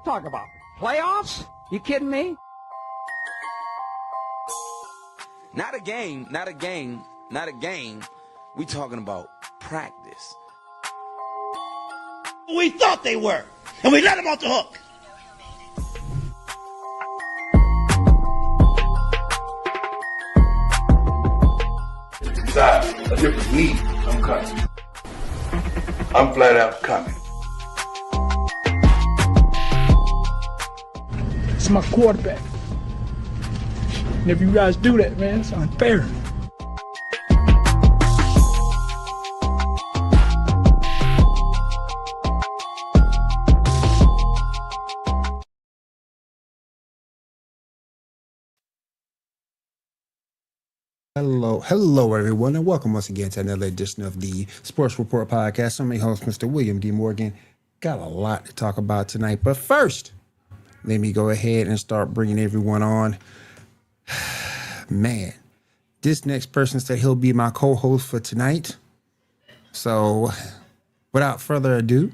Don't talk about playoffs. You kidding me? Not a game, not a game, not a game. We talking about practice. We thought they were, and we let them off the hook. Decide a different league, I'm coming. I'm flat out coming. It's my quarterback. And if you guys do that, man, it's unfair. Hello, everyone, and welcome once again to another edition of the Sports Report Podcast. I'm your host, Mr. William D. Morgan. Got a lot to talk about tonight, but first, let me go ahead and start bringing everyone on. Man, this next person said he'll be my co-host for tonight. So, without further ado,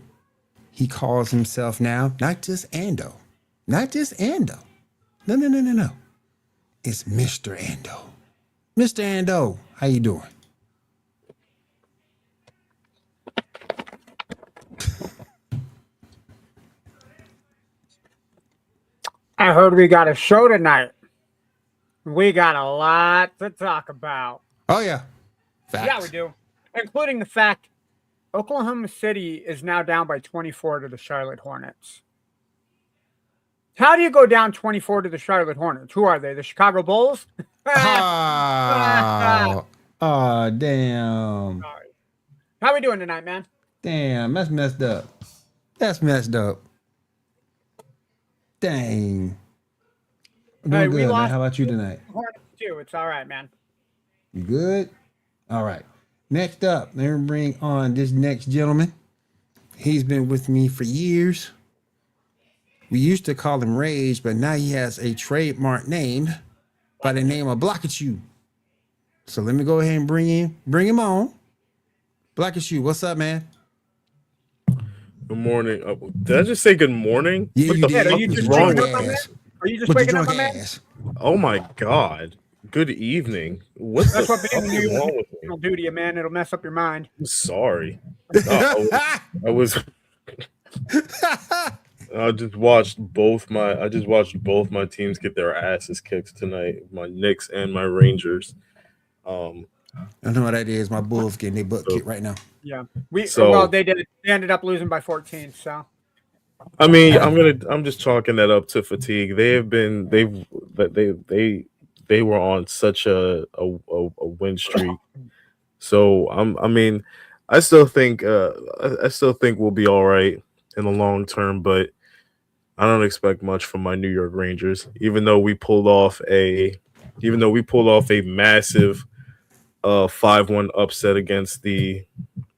he calls himself now not just Ando. No. It's Mr. Ando. Mr. Ando, how you doing? I heard we got a show tonight. We got a lot to talk about. Oh, yeah. Facts. Yeah, we do. Including the fact Oklahoma City is now down by 24 to the Charlotte Hornets. How do you go down 24 to the Charlotte Hornets? Who are they? The Chicago Bulls? Oh, damn. Sorry. How we doing tonight, man? Damn, that's messed up. Dang. I'm doing good, man. How about you tonight? Hornets too. It's all right, man. You good? All right. Next up, let me bring on this next gentleman. He's been with me for years. We used to call him Rage, but now he has a trademark name by the name of Blockachu. So let me go ahead and bring him on. Blockachu, what's up, man? Good morning. Did I just say good morning? Yeah, you did. Are you just waking up, my man? Are you just waking up, my man? Oh my God. Good evening. That's what being wrong with me? It'll do to you, man. It'll mess up your mind. I'm sorry. I just watched both my teams get their asses kicked tonight. My Knicks and my Rangers. I know what that is. My Bulls getting their butt kicked right now. Yeah. They did. They ended up losing by 14. So. I mean, I'm just chalking that up to fatigue. They were on such a win streak. So I still think we'll be all right in the long term, but I don't expect much from my New York Rangers, even though we pulled off a massive 5-1 upset against the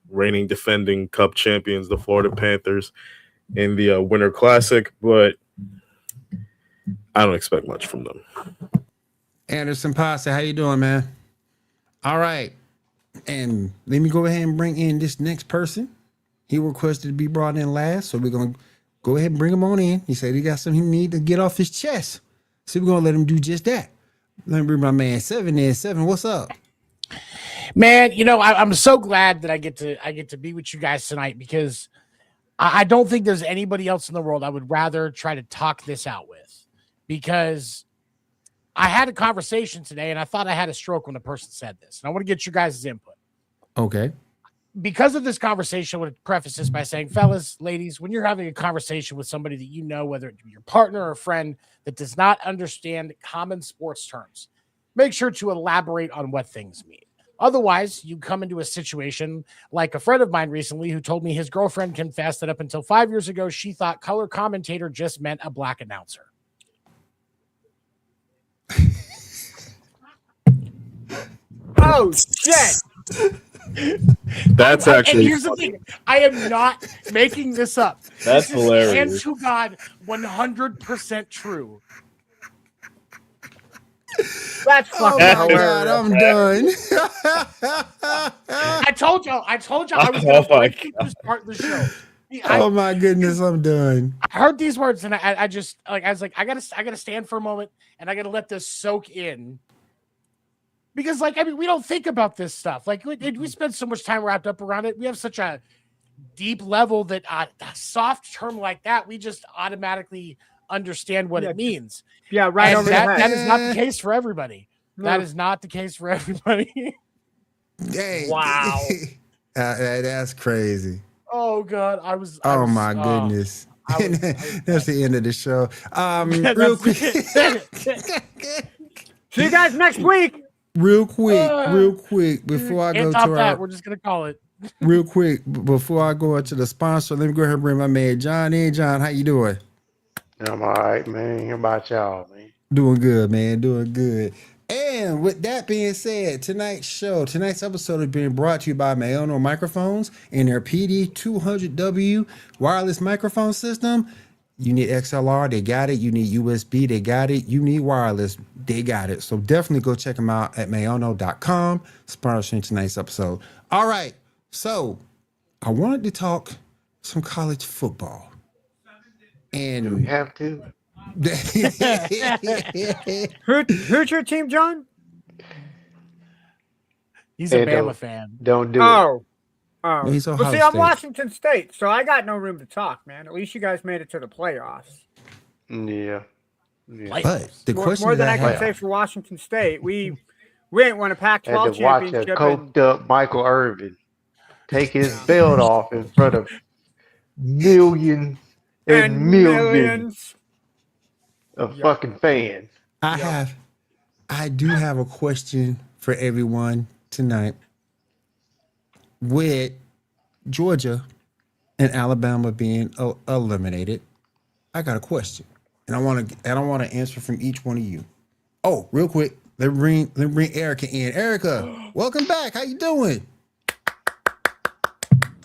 reigning defending Cup champions, the Florida Panthers, in the Winter Classic, but I don't expect much from them. Anderson Pasa, how you doing, man? All right. And let me go ahead and bring in this next person. He requested to be brought in last, so we're going to go ahead and bring him on in. He said he got something he need to get off his chest. So we're going to let him do just that. Let me bring my man Seven in. Seven, what's up? Man, I'm so glad that I get to be with you guys tonight, because I don't think there's anybody else in the world I would rather try to talk this out with, because I had a conversation today, and I thought I had a stroke when the person said this. And I want to get your guys' input. Okay. Because of this conversation, I want to preface this by saying, fellas, ladies, when you're having a conversation with somebody that you know, whether it be your partner or a friend that does not understand common sports terms, make sure to elaborate on what things mean. Otherwise, you come into a situation like a friend of mine recently who told me his girlfriend confessed that up until 5 years ago, she thought color commentator just meant a black announcer. Oh, shit. That's actually. And here's the thing: I am not making this up. That's this is hilarious. hand to God, 100% true. That's fucking hilarious. God, I'm done. I told y'all I was going to break through this part of the show. Oh my goodness, I'm done. I heard these words and I just like I was like I gotta stand for a moment and I gotta let this soak in. Because, like, I mean, we don't think about this stuff. Like, we spend so much time wrapped up around it. We have such a deep level that a soft term like that, we just automatically understand what it means. Yeah, right. And Over that is not the case for everybody. No. That is not the case for everybody. Dang. Wow. That's crazy. Oh God, Oh my goodness. That's the end of the show. Real quick. See you guys next week. Real quick, before I go to that, we're just gonna call it. Real quick, before I go into the sponsor, let me go ahead and bring my man John in. John, how you doing? I'm all right, man. How about y'all, man? Doing good, man. Doing good. And with that being said, tonight's episode is being brought to you by Mayono Microphones and their PD200W wireless microphone system. You need XLR, they got it. You need USB, they got it. You need wireless, they got it. So definitely go check them out at mayono.com, sponsoring tonight's episode. All right, so I wanted to talk some college football. And Do we have to? Who's your team, John? He's a Bama fan. Don't do it. Oh. He's Well, Ohio see, I'm State. Washington State, so I got no room to talk, man. At least you guys made it to the playoffs. Yeah. But the question more than that I can say for Washington State, we ain't won a Pac-12 Had to watch a championship. coked up Michael Irvin take his belt off in front of millions and millions of fucking fans. I do have a question for everyone tonight. With Georgia and Alabama being eliminated, I got a question, and I want to answer from each one of you. Oh, real quick, let me bring Erica in. Erica, welcome back. How you doing?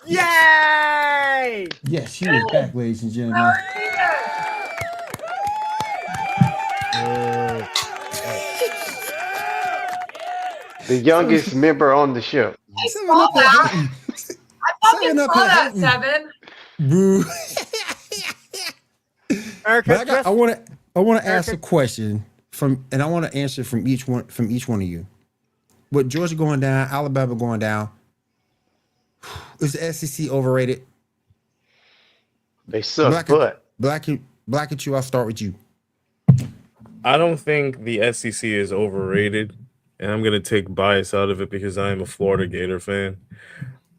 Yay! Yes, she is back, ladies and gentlemen. The youngest member on the show. I fucking saw that, Seven. Boo. Erica, But I want to ask a question and I want to answer from each one of you. With Georgia going down, Alabama going down, is the SEC overrated? They suck, but Black at you. I'll start with you. I don't think the SEC is overrated, and I'm gonna take bias out of it because I am a Florida Gator fan.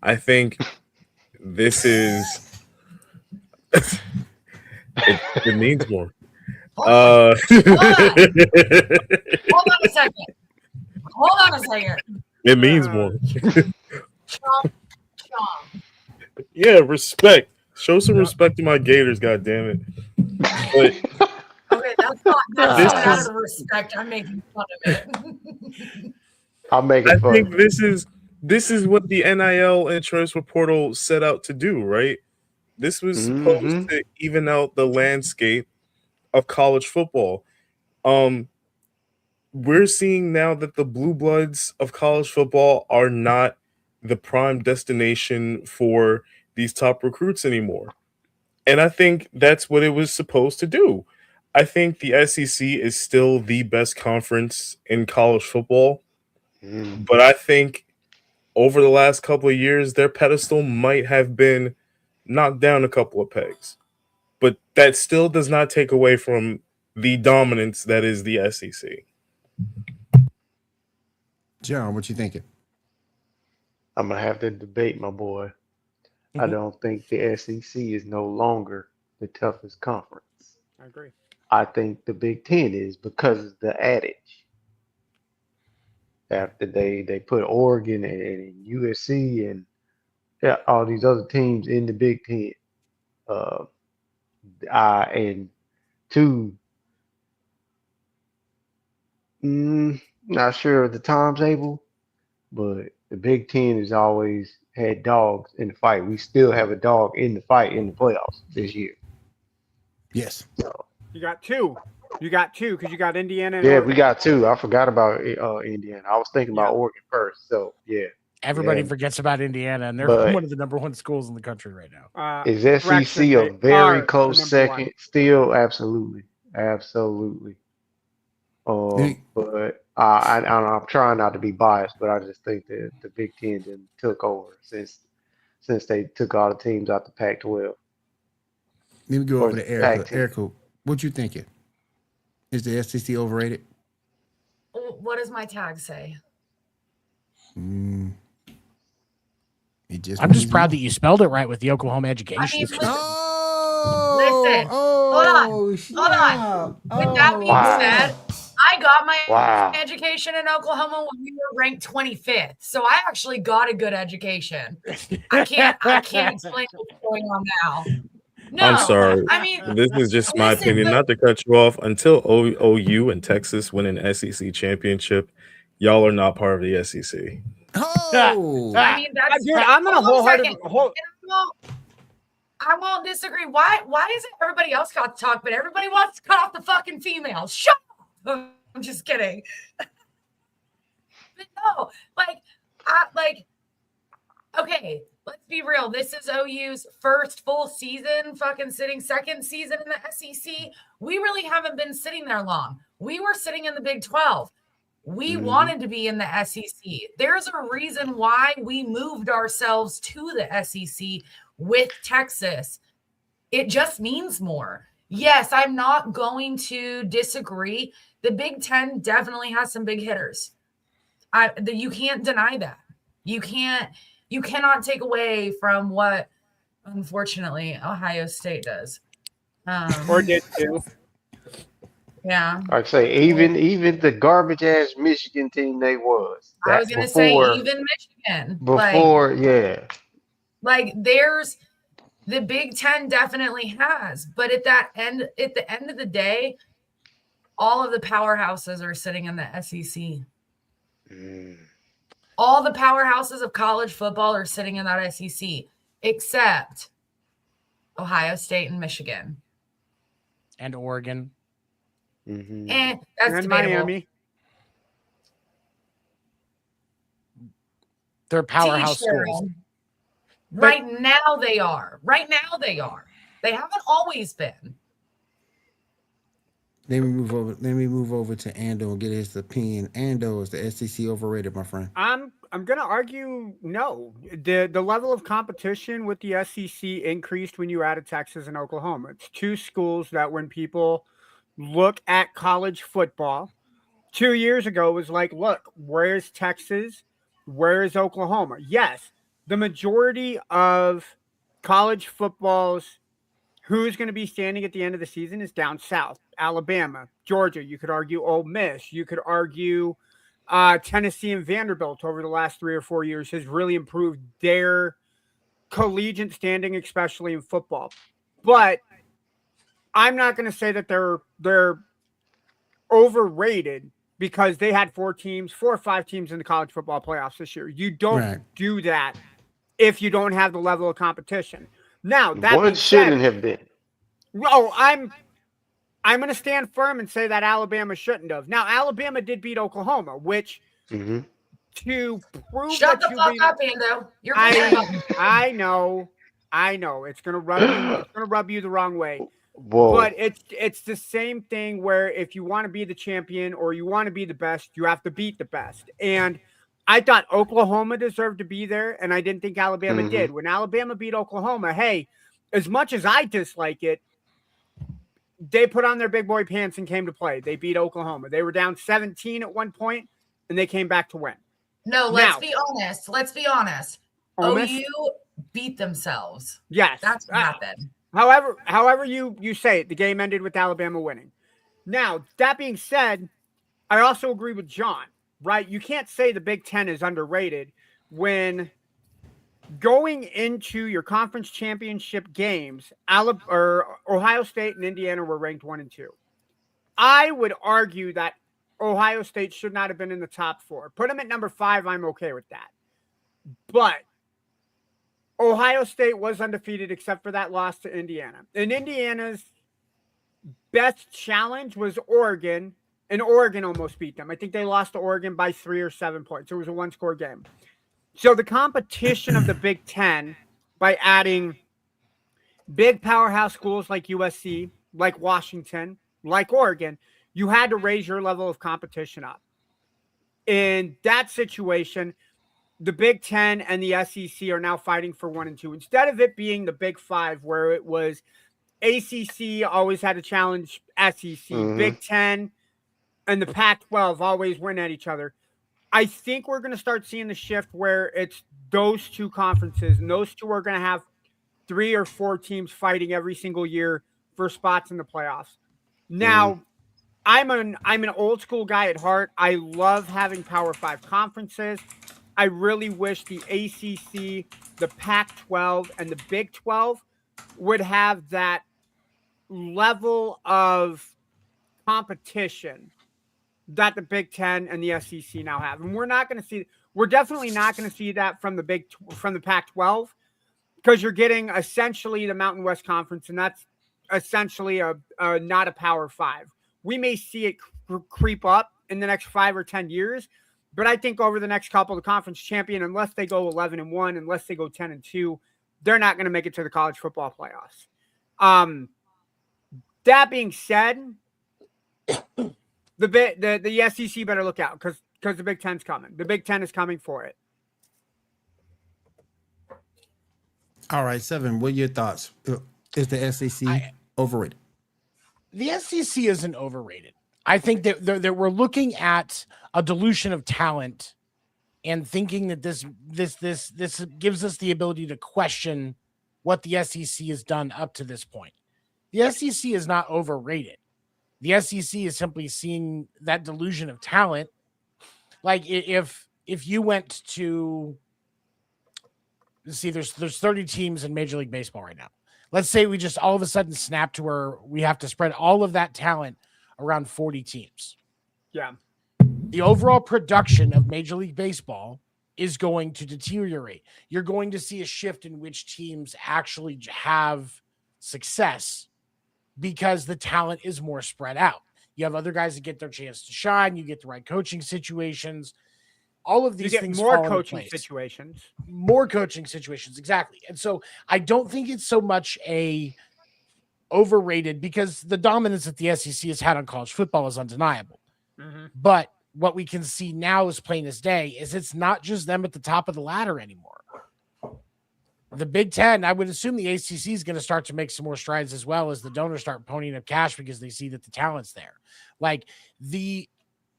I think this is it means more. Hold on a second. It means more. Chomp. Yeah, respect. Show some respect to my Gators, goddammit. But Okay, that's not out of respect. I'm making fun of it. I'm making fun. I think this is what the NIL and transfer portal set out to do, right? This was supposed to even out the landscape of college football. We're seeing now that the blue bloods of college football are not the prime destination for these top recruits anymore. And I think that's what it was supposed to do. I think the SEC is still the best conference in college football. But I think over the last couple of years, their pedestal might have been knocked down a couple of pegs. But that still does not take away from the dominance that is the SEC. John, what you thinking? I'm gonna have to debate, my boy. I don't think the SEC is no longer the toughest conference. I agree. I think the Big Ten is because of the adage. After they put Oregon and USC and all these other teams in the Big Ten. Uh, and two, not sure of the timetable, but the Big Ten has always had dogs in the fight. We still have a dog in the fight in the playoffs this year. Yes. So You got two. You got two because you got Indiana and yeah, Oregon. we got two. I forgot about Indiana. I was thinking about Oregon first. So yeah. Everybody Yeah. forgets about Indiana, and they're But one of the number one schools in the country right now. is correction, SEC a they very are the close number second? one. Still, absolutely, absolutely. But I'm trying not to be biased, but I just think that the Big Ten then took over since they took all the teams out the Pac-12 Let me go or over the to Erica. Pac-10. Erica, what you thinking? Is the SEC overrated? What does my tag say? It just I'm just means proud more. that you spelled it right with the Oklahoma education. I mean, listen, Oh, hold on. With that being said, I got my education in Oklahoma when we were ranked 25th. So I actually got a good education. I can't explain what's going on now. No, I'm sorry. I mean, This is just my listen, opinion. but- Not to cut you off, until OU and Texas win an SEC championship, y'all are not part of the SEC. Oh, I mean, that's Dude, I'm gonna I won't disagree. Why isn't everybody else got to talk, but everybody wants to cut off the fucking females? Shut up. I'm just kidding. But no, okay, let's be real. This is OU's first full season, fucking sitting second season in the SEC. We really haven't been sitting there long. We were sitting in the Big 12. We wanted to be in the SEC. There's a reason why we moved ourselves to the SEC with Texas. It just means more. Yes, I'm not going to disagree. The Big Ten definitely has some big hitters. You can't deny that. You cannot take away from what, unfortunately, Ohio State does. Or did too. Yeah. I'd say even the garbage ass Michigan team they was. I was gonna say even Michigan. There's the Big Ten definitely has, but at the end of the day, all of the powerhouses are sitting in the SEC. All the powerhouses of college football are sitting in that SEC, except Ohio State and Michigan. And Oregon. And that's And debatable. Miami. They're powerhouse T-shirt. schools. Right now they are. They haven't always been. Let me move over to Ando and get his opinion. Ando, is the SEC overrated, my friend? I'm gonna argue no. The level of competition with the SEC increased when you added Texas and Oklahoma. It's two schools that when people look at college football, 2 years ago was like, look, where's Texas? Where is Oklahoma? Yes, the majority of college football's who's going to be standing at the end of the season is down south. Alabama, Georgia. You could argue Ole Miss. You could argue Tennessee and Vanderbilt over the last 3 or 4 years has really improved their collegiate standing, especially in football. But I'm not going to say that they're overrated because they had 4 or 5 teams in the college football playoffs this year. You don't do that if you don't have the level of competition. Now that one shouldn't have been. Oh, I'm going to stand firm and say that Alabama shouldn't have. Now Alabama did beat Oklahoma, which to prove Shut that the fuck up, Ando. You're I know it's going to rub you the wrong way. Whoa. But it's the same thing where if you want to be the champion or you want to be the best, you have to beat the best. And I thought Oklahoma deserved to be there, and I didn't think Alabama did. When Alabama beat Oklahoma, hey, as much as I dislike it, they put on their big boy pants and came to play. They beat Oklahoma. They were down 17 at one point, and they came back to win. No, let's be honest. Let's be honest. Honest? OU beat themselves. Yes. That's what happened. However you say it, the game ended with Alabama winning. Now, that being said, I also agree with John, right? You can't say the Big Ten is underrated when going into your conference championship games, Ohio State and Indiana were ranked 1 and 2. I would argue that Ohio State should not have been in the top 4. Put them at number 5, I'm okay with that. But Ohio State was undefeated except for that loss to Indiana. And Indiana's best challenge was Oregon, and Oregon almost beat them. I think they lost to Oregon by 3 or 7 points. It was a one-score game. So the competition of the Big Ten, by adding big powerhouse schools like USC, like Washington, like Oregon, you had to raise your level of competition up. In that situation, the Big Ten and the SEC are now fighting for 1 and 2. Instead of it being the Big 5, where it was ACC always had to challenge SEC, Big Ten and the Pac-12 always win at each other. I think we're going to start seeing the shift where it's those two conferences, and those two are going to have 3 or 4 teams fighting every single year for spots in the playoffs. Now, I'm an old school guy at heart. I love having Power 5 conferences. I really wish the ACC, the Pac-12, and the Big 12 would have that level of competition that the Big Ten and the SEC now have. And we're definitely not going to see that from the Pac-12, because you're getting essentially the Mountain West Conference, and that's essentially not a Power 5. We may see it creep up in the next 5 or 10 years, but I think over the next couple, the conference champion, unless they go 11-1, unless they go 10-2, they're not going to make it to the college football playoffs. That being said, the SEC better look out because the Big Ten's coming. The Big Ten is coming for it. All right, Seven, what are your thoughts? Is the SEC overrated? The SEC isn't overrated. I think that we're looking at a dilution of talent and thinking that this gives us the ability to question what the SEC has done up to this point. The SEC is not overrated. The SEC is simply seeing that delusion of talent. Like if you went to see, there's 30 teams in Major League Baseball right now. Let's say we just all of a sudden snap to where we have to spread all of that talent around 40 teams. Yeah. The overall production of Major League Baseball is going to deteriorate. You're going to see a shift in which teams actually have success because the talent is more spread out. You have other guys that get their chance to shine. You get the right coaching situations. All of these things more fall into coaching place. situations. More coaching situations, exactly. And so I don't think it's so much a overrated, because the dominance that the SEC has had on college football is undeniable. But what we can see now is plain as day is it's not just them at the top of the ladder anymore. The Big Ten, I would assume the ACC is going to start to make some more strides as well as the donors start ponying up cash because they see that the talent's there. Like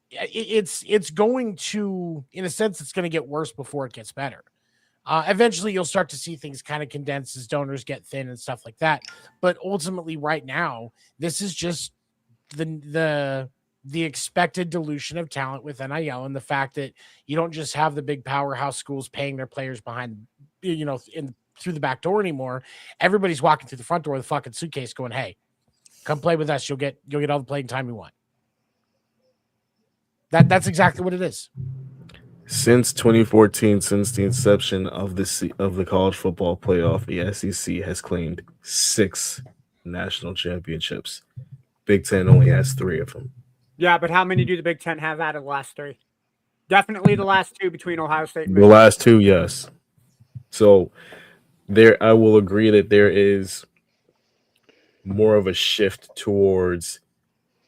it's going to, in a sense, it's going to get worse before it gets better. Eventually, you'll start to see things kind of condense as donors get thin and stuff like that. But ultimately, right now, this is just the expected dilution of talent with NIL, and the fact that you don't just have the big powerhouse schools paying their players behind, through the back door anymore. Everybody's walking through the front door with a fucking suitcase, going, "Hey, come play with us. You'll get all the playing time you want." That's exactly what it is. Since 2014, since the inception of the college football playoff, the SEC has claimed 6 national championships. Big Ten only has 3 of them. Yeah, but how many do the Big Ten have out of the last 3? Definitely the last 2 between Ohio State and Michigan. The last 2, yes. So I will agree that there is more of a shift towards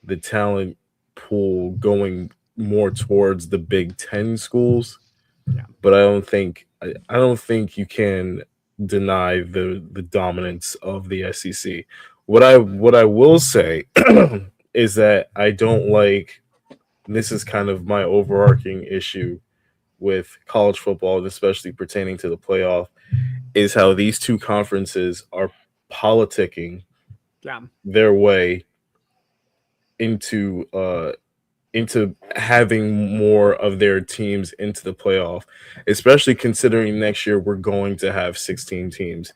the talent pool going more towards the Big Ten schools. Yeah. But I don't think you can deny the dominance of the SEC. What I will say is that I don't like. This is kind of my overarching issue with college football, and especially pertaining to the playoff, is how these two conferences are politicking Yeah. their way into having more of their teams into the playoff, especially considering next year we're going to have 16 teams,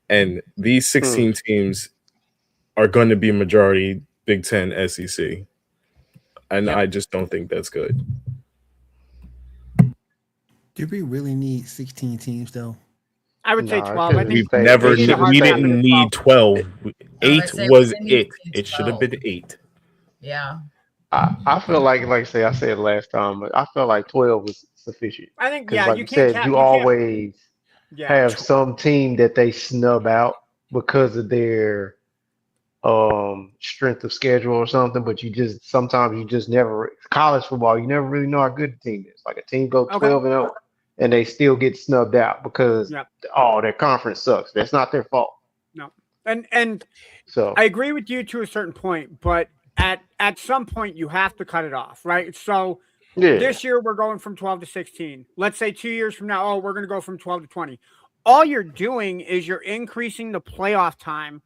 and these 16 teams are going to be majority Big Ten, SEC, and Yep. I just don't think that's good. Do we really need 16 teams though? I would say Nah, 12. I because think they Never, need a hard we stop didn't at need 12. I was 8 gonna say, was we need it. to see It should have 12. been 8. Yeah. I feel like I said last time, but I felt like 12 was sufficient. I think Because like you you can't said, cap. you You can't. always Yeah. have some team that they snub out because of their strength of schedule or something, but sometimes you just never college football, you never really know how good the team is. Like a team go Okay. 12-0 and they still get snubbed out because Yep. their conference sucks. That's not their fault. No. And So I agree with you to a certain point, but at some point you have to cut it off, right? So yeah. this year we're going from 12 to 16. Let's say 2 years from now, we're going to go from 12 to 20. All you're doing is you're increasing the playoff time.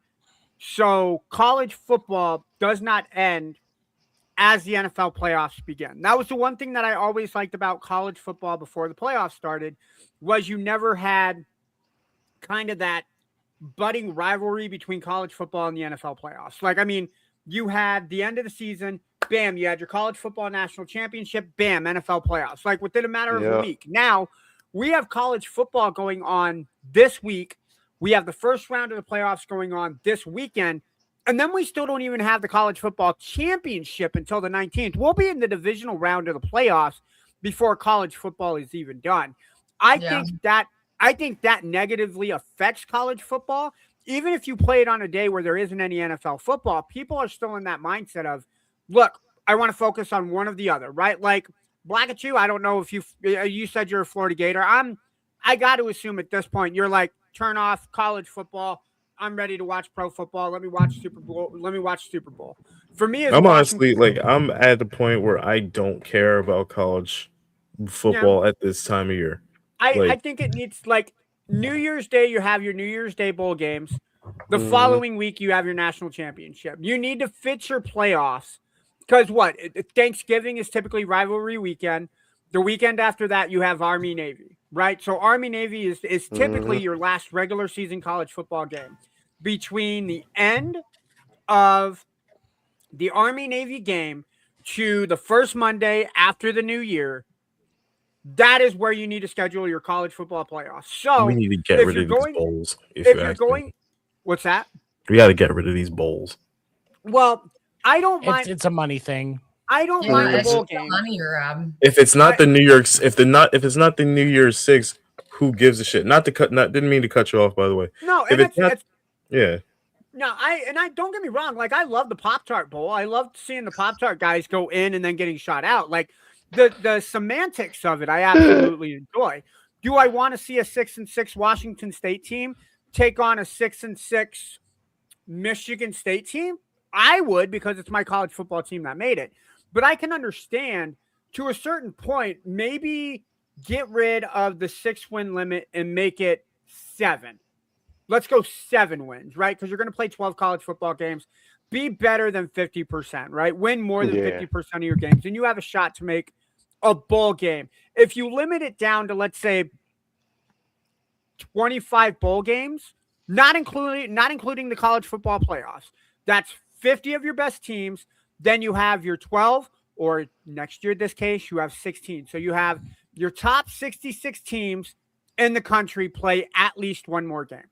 So college football does not end as the NFL playoffs begin. That was the one thing that I always liked about college football before the playoffs started, was you never had kind of that budding rivalry between college football and the NFL playoffs. Like, I mean, you had the end of the season, bam, you had your college football national championship, bam, NFL playoffs, like within a matter of a week. Now, we have college football going on this week. We have the first round of the playoffs going on this weekend. And then we still don't even have the college football championship until the 19th. We'll be in the divisional round of the playoffs before college football is even done. I think that negatively affects college football. Even if you play it on a day where there isn't any NFL football, people are still in that mindset of, look, I want to focus on one or the other, right? Like Blackatoo, I don't know if you said you're a Florida Gator. I got to assume at this point you're like, turn off college football. I'm ready to watch pro football. Let me watch Super Bowl. For me, I'm honestly I'm at the point where I don't care about college football at this time of year. I think it needs, like, New Year's Day, you have your New Year's Day bowl games. The following week, you have your national championship. You need to fit your playoffs because Thanksgiving is typically rivalry weekend. The weekend after that, you have Army Navy, right? So Army Navy is typically your last regular season college football game. Between the end of the Army Navy game to the first Monday after the new year, that is where you need to schedule your college football playoffs. So we need to get rid of these bowls. What's that? We got to get rid of these bowls. Well, I don't mind. It's a money thing. I don't mind the bowl game. Money grab. If it's not the New York, if it's not the New Year's 6, who gives a shit? Didn't mean to cut you off, by the way. No, if it's not, yeah. No, I don't get me wrong. Like, I love the Pop-Tart Bowl. I love seeing the Pop-Tart guys go in and then getting shot out. Like, the semantics of it, I absolutely enjoy. Do I want to see a 6-6 Washington State team take on a 6-6 Michigan State team? I would, because it's my college football team that made it. But I can understand, to a certain point, maybe get rid of the 6-win limit and make it 7. Let's go 7 wins, right? Because you're going to play 12 college football games. Be better than 50%, right? Win more than 50% of your games, and you have a shot to make a bowl game. If you limit it down to, let's say, 25 bowl games, not including the college football playoffs, that's 50 of your best teams. Then you have your 12, or next year, in this case, you have 16. So you have your top 66 teams in the country play at least one more game.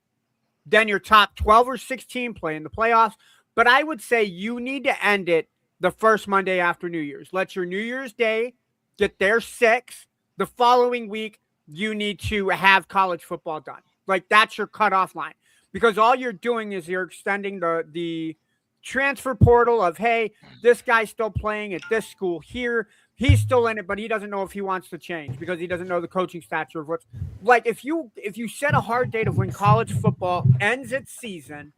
Then your top 12 or 16 play in the playoffs. But I would say you need to end it the first Monday after New Year's. Let your New Year's Day get their 6. The following week, you need to have college football done. Like, that's your cutoff line. Because all you're doing is you're extending the transfer portal of, hey, this guy's still playing at this school here. He's still in it, but he doesn't know if he wants to change because he doesn't know the coaching stature of what's like. If you set a hard date of when college football ends its season,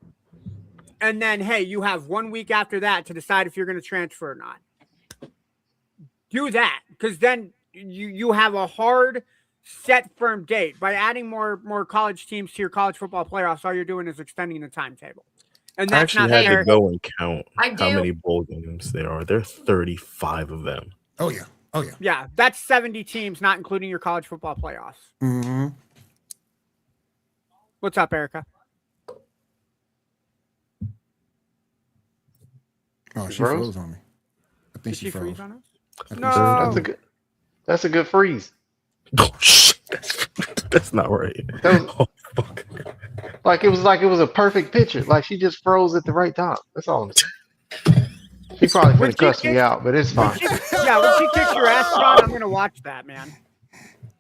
and then hey, you have 1 week after that to decide if you're going to transfer or not. Do that, because then you have a hard, set, firm date. By adding more college teams to your college football playoffs, all you're doing is extending the timetable. And I that's actually not had fair. to go and count I how do. many bowl games there are. There are 35 of them. Oh yeah. Oh yeah. Yeah, that's 70 teams, not including your college football playoffs. Mm-hmm. What's up, Erica? Oh, she froze? froze on me. I think Did she she froze. freeze on us? I think she No. froze. That's a good freeze. Oh shit, that's not right. That was Oh fuck. like it was a perfect picture. Like she just froze at the right time. That's all I'm saying. She probably When finna she cuss me kicks- out, but it's fine. When she kicks your ass, John, I'm going to watch that, man.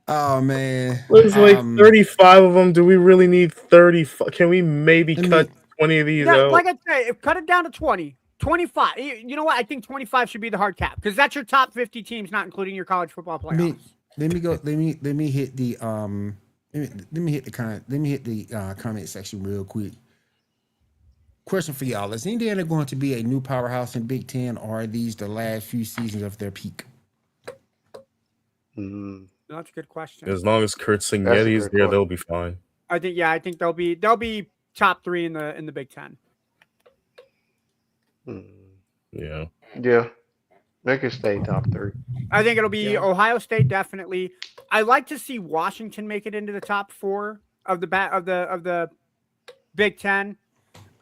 Oh man. There's like 35 of them. Do we really need 30? Can we maybe I mean- cut 20 of these Yeah, out? like I say, cut it down to 20. 25. You know what? I think 25 should be the hard cap because that's your top 50 teams, not including your college football playoffs. Let me go. Let me hit the let me hit the comment section real quick. Question for y'all: is Indiana going to be a new powerhouse in Big Ten, or are these the last few seasons of their peak? That's a good question. As long as Kurt That's a Signetti is good there, question. they'll be fine. I think they'll be top 3 in the Big Ten. Yeah. Yeah. They could stay top 3. I think it'll be Ohio State definitely. I like to see Washington make it into the top 4 of the Big Ten.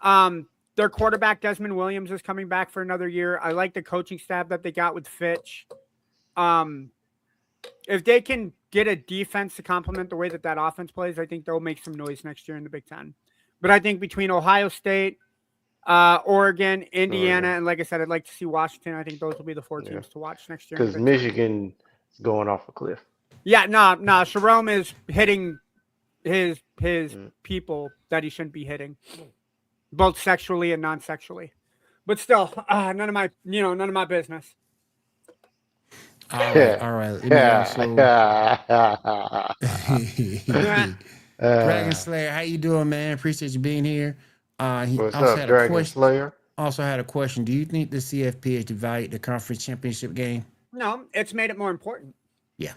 Their quarterback Desmond Williams is coming back for another year. I like the coaching staff that they got with Fitch. If they can get a defense to complement the way that offense plays, I think they'll make some noise next year in the Big Ten. But I think between Ohio State, Oregon, Indiana, and like I said, I'd like to see Washington. I think those will be the 4 teams to watch next year. Because Michigan is going off a cliff. Yeah, no. Jerome is hitting his people that he shouldn't be hitting, both sexually and non-sexually. But still, none of my business. All right. Let me also... Dragon Slayer, how you doing, man? Appreciate you being here. He What's also up, had Dragon a question. Slayer? Also had a question. Do you think the CFP has devalued the conference championship game? No, it's made it more important. Yeah.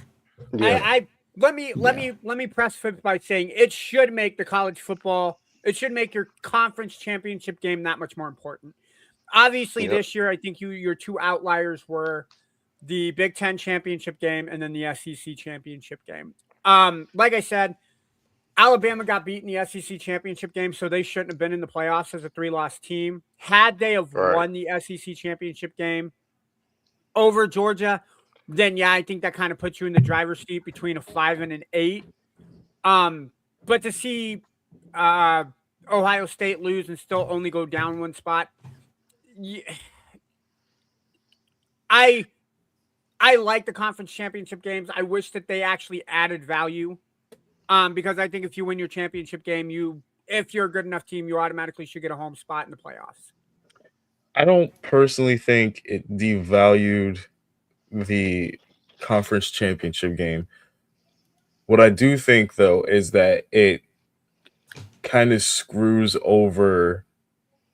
Let me press by saying it should make the college football. It should make your conference championship game that much more important. Obviously, this year I think your 2 outliers were the Big Ten championship game and then the SEC championship game. Like I said, Alabama got beat in the SEC championship game, so they shouldn't have been in the playoffs as a 3-loss team. Had they have won the SEC championship game over Georgia, then I think that kind of puts you in the driver's seat between a 5 and an 8. But to see Ohio State lose and still only go down 1 spot, I like the conference championship games. I wish that they actually added value. Because I think if you win your championship game, if you're a good enough team, you automatically should get a home spot in the playoffs. I don't personally think it devalued the conference championship game. What I do think, though, is that it kind of screws over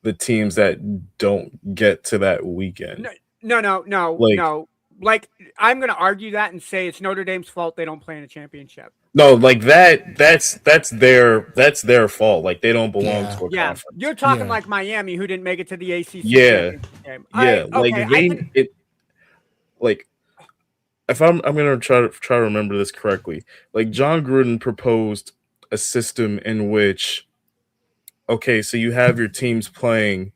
the teams that don't get to that weekend. No. Like, I'm going to argue that and say it's Notre Dame's fault they don't play in a championship. No, like that's their fault. Like they don't belong to a conference. You're talking like Miami, who didn't make it to the ACC championship game. If I'm gonna try to remember this correctly. Like John Gruden proposed a system in which, okay, so you have your teams playing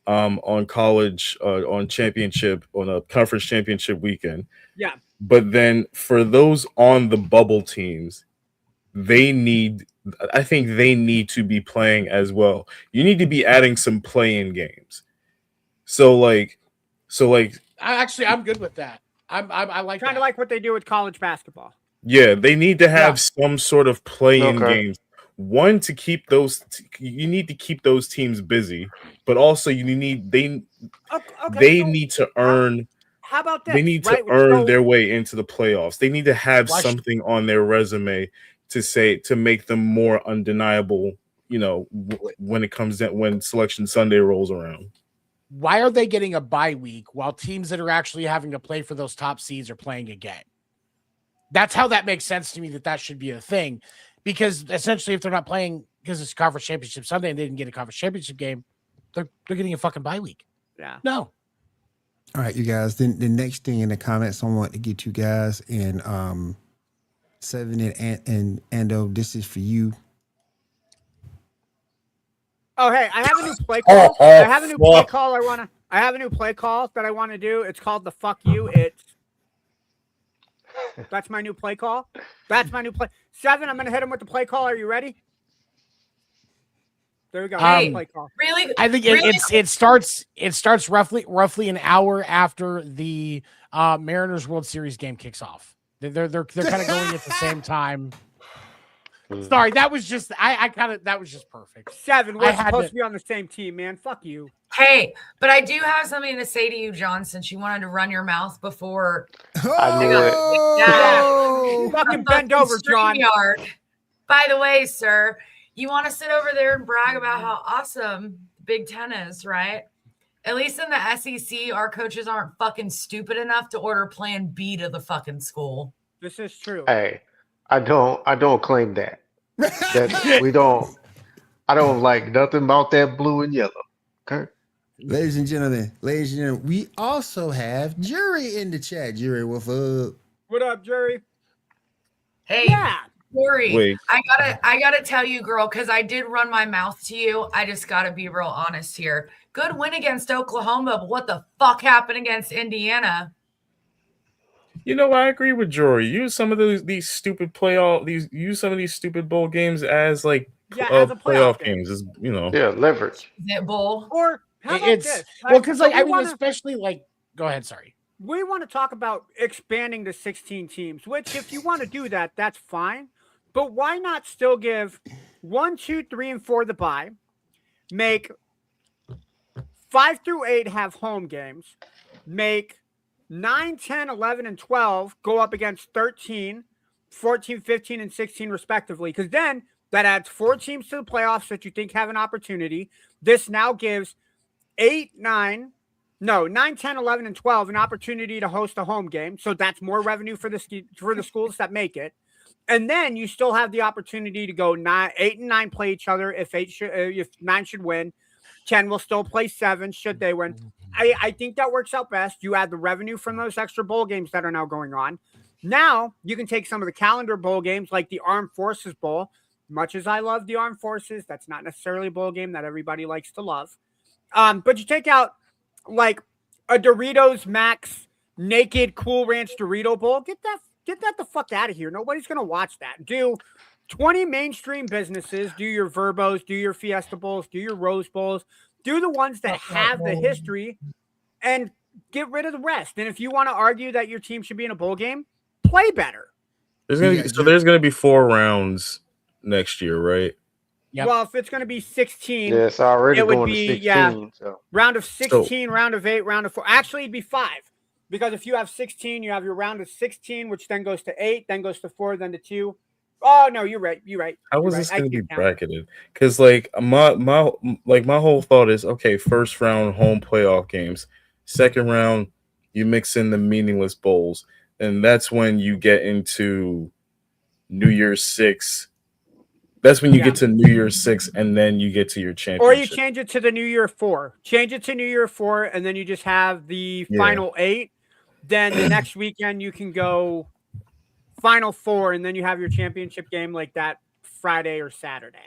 on college on a conference championship weekend. Yeah. But then for those on the bubble teams, I think they need to be playing as well. You need to be adding some play-in games. So I'm good with that. I like kind of like what they do with college basketball. Yeah, they need to have some sort of play-in games. One, to keep you need to keep those teams busy, but also they need to earn. How about this? They need to earn their way into the playoffs. They need to have something on their resume to make them more undeniable when it comes in, when Selection Sunday rolls around. Why are they getting a bye week while teams that are actually having to play for those top seeds are playing again? That's how that makes sense to me, that should be a thing. Because essentially, if they're not playing because it's Conference Championship Sunday and they didn't get a Conference Championship game, they're getting a fucking bye week. Yeah. No. All right, you guys. Then the next thing in the comments I want to get you guys, and Seven and Ando, this is for you. Oh, hey, I have a new play call. I have a new play call I have a new play call that I want to do. It's called the fuck you. That's my new play call. That's my new play. Seven, I'm going to hit him with the play call. Are you ready? There we go. Play call. Really? I think it starts roughly an hour after the Mariners World Series game kicks off. They're kind of going at the same time. Sorry, that was just that was just perfect. Seven, we're supposed to be on the same team, man. Fuck you. Hey, but I do have something to say to you, John, since you wanted to run your mouth before. I knew it. Yeah. Fucking bend over, John. By the way, sir, you want to sit over there and brag about how awesome Big Ten is, right? At least in the SEC, our coaches aren't fucking stupid enough to order Plan B to the fucking school. This is true. Hey, I don't claim that. I don't like nothing about that blue and yellow. Okay. Ladies and gentlemen, we also have Jury in the chat. Jury, what's up? What up, Jury? Hey, Jury, I gotta tell you, girl, because I did run my mouth to you. I just gotta be real honest here. Good win against Oklahoma, but what the fuck happened against Indiana? I agree with Jory. Use some of these stupid use some of these stupid bowl games as like as a playoff games. Is leverage. Is it bowl? Or how about this? Because especially go ahead. Sorry. We want to talk about expanding to 16 teams, which if you want to do that, that's fine. But why not still give 1, 2, 3, and 4 the bye, make 5 through 8 have home games, make 9, 10, 11, and 12 go up against 13, 14, 15, and 16 respectively, because then that adds 4 teams to the playoffs that you think have an opportunity. This now gives 9, 10, 11, and 12 an opportunity to host a home game. So that's more revenue for the schools that make it. And then you still have the opportunity to go 8 and 9 play each other if 9 should win. 10 will still play 7 should they win. I think that works out best. You add the revenue from those extra bowl games that are now going on. Now you can take some of the calendar bowl games like the Armed Forces Bowl. Much as I love the Armed Forces, that's not necessarily a bowl game that everybody likes to love. But you take out like a Doritos Max Naked Cool Ranch Dorito Bowl. Get that the fuck out of here. Nobody's going to watch that. Do 20 mainstream businesses. Do your Verbos. Do your Fiesta Bowls. Do your Rose Bowls. Do the ones that have the history and get rid of the rest. And if you want to argue that your team should be in a bowl game, play better. There's going to be 4 rounds next year, right? Yep. Well, if it's going to be 16, it's already it would going be, to 16. So. Round of 16, round of 8, round of 4. Actually, it'd be 5. Because if you have 16, you have your round of 16, which then goes to 8, then goes to 4, then to 2. Oh no, you're right. How was this going to be bracketed? Because like my whole thought is okay. First round home playoff games. Second round, you mix in the meaningless bowls, and that's when you get into New Year's 6. That's when you get to New Year's 6, and then you get to your championship. Or you change it to the New Year 4. Change it to New Year 4, and then you just have the final 8. Then the next weekend you can go Final 4, and then you have your championship game like that Friday or Saturday.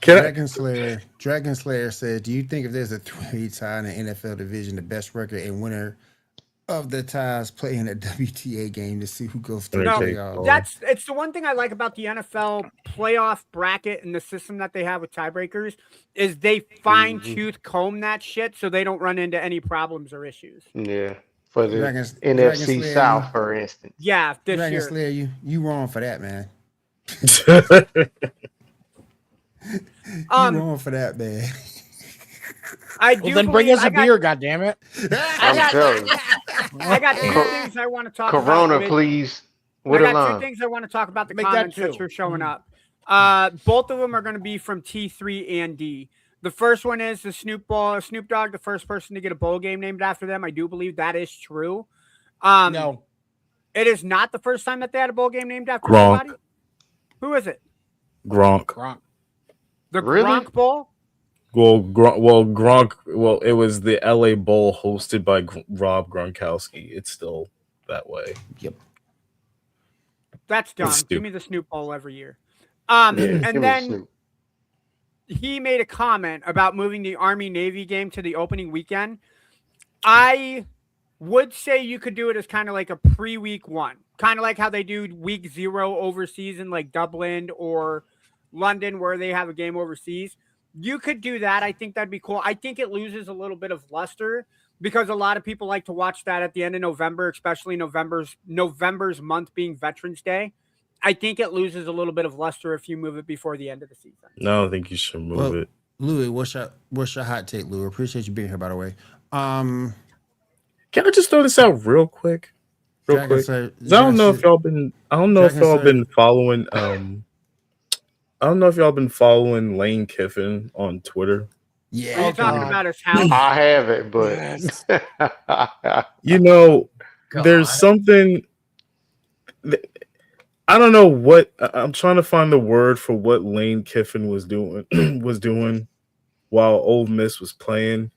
Dragon Slayer said, do you think if there's a 3 tie in the NFL division, the best record and winner of the ties play in a WTA game to see who goes through? It's the one thing I like about the NFL playoff bracket and the system that they have with tiebreakers is they fine-tooth comb that shit so they don't run into any problems or issues. Yeah. For the NFC South, for instance. Yeah, this Dragon year. Slayer, you wrong for that, man. You wrong for that, man. I do. Well, then bring us a beer, goddammit. I'm telling you. I got 2 things I want to talk Corona, about. please. I got 2 things I want to talk about the comments that you're showing up. Both of them are going to be from T3 and D. The first one is the Snoop Dogg, the first person to get a bowl game named after them. I do believe that is true. No. It is not the first time that they had a bowl game named after Gronk. somebody. Who is it? Gronk. The Really? Gronk Bowl? Gronk. Well, it was the LA Bowl hosted by Rob Gronkowski. It's still that way. Yep. That's dumb. It's Give me the Snoop Bowl every year. Yeah, give me And the then Snoop. he made a comment about moving the Army-Navy game to the opening weekend. I would say you could do it as kind of like a pre-week one. Kind of like how they do week 0 overseas in like Dublin or London where they have a game overseas. You could do that. I think that'd be cool. I think it loses a little bit of luster because a lot of people like to watch that at the end of November, especially November's month being Veterans Day. I think it loses a little bit of luster if you move it before the end of the season. No, I think you should move it. Louis, what's your hot take, Louis? Appreciate you being here, by the way. Can I just throw this out real quick? I don't know if y'all been following. I don't know if y'all been following Lane Kiffin on Twitter. Yeah, Are you talking about his house? I haven't, but there's something. I don't know what I'm trying to find the word for what Lane Kiffin was doing while Ole Miss was playing,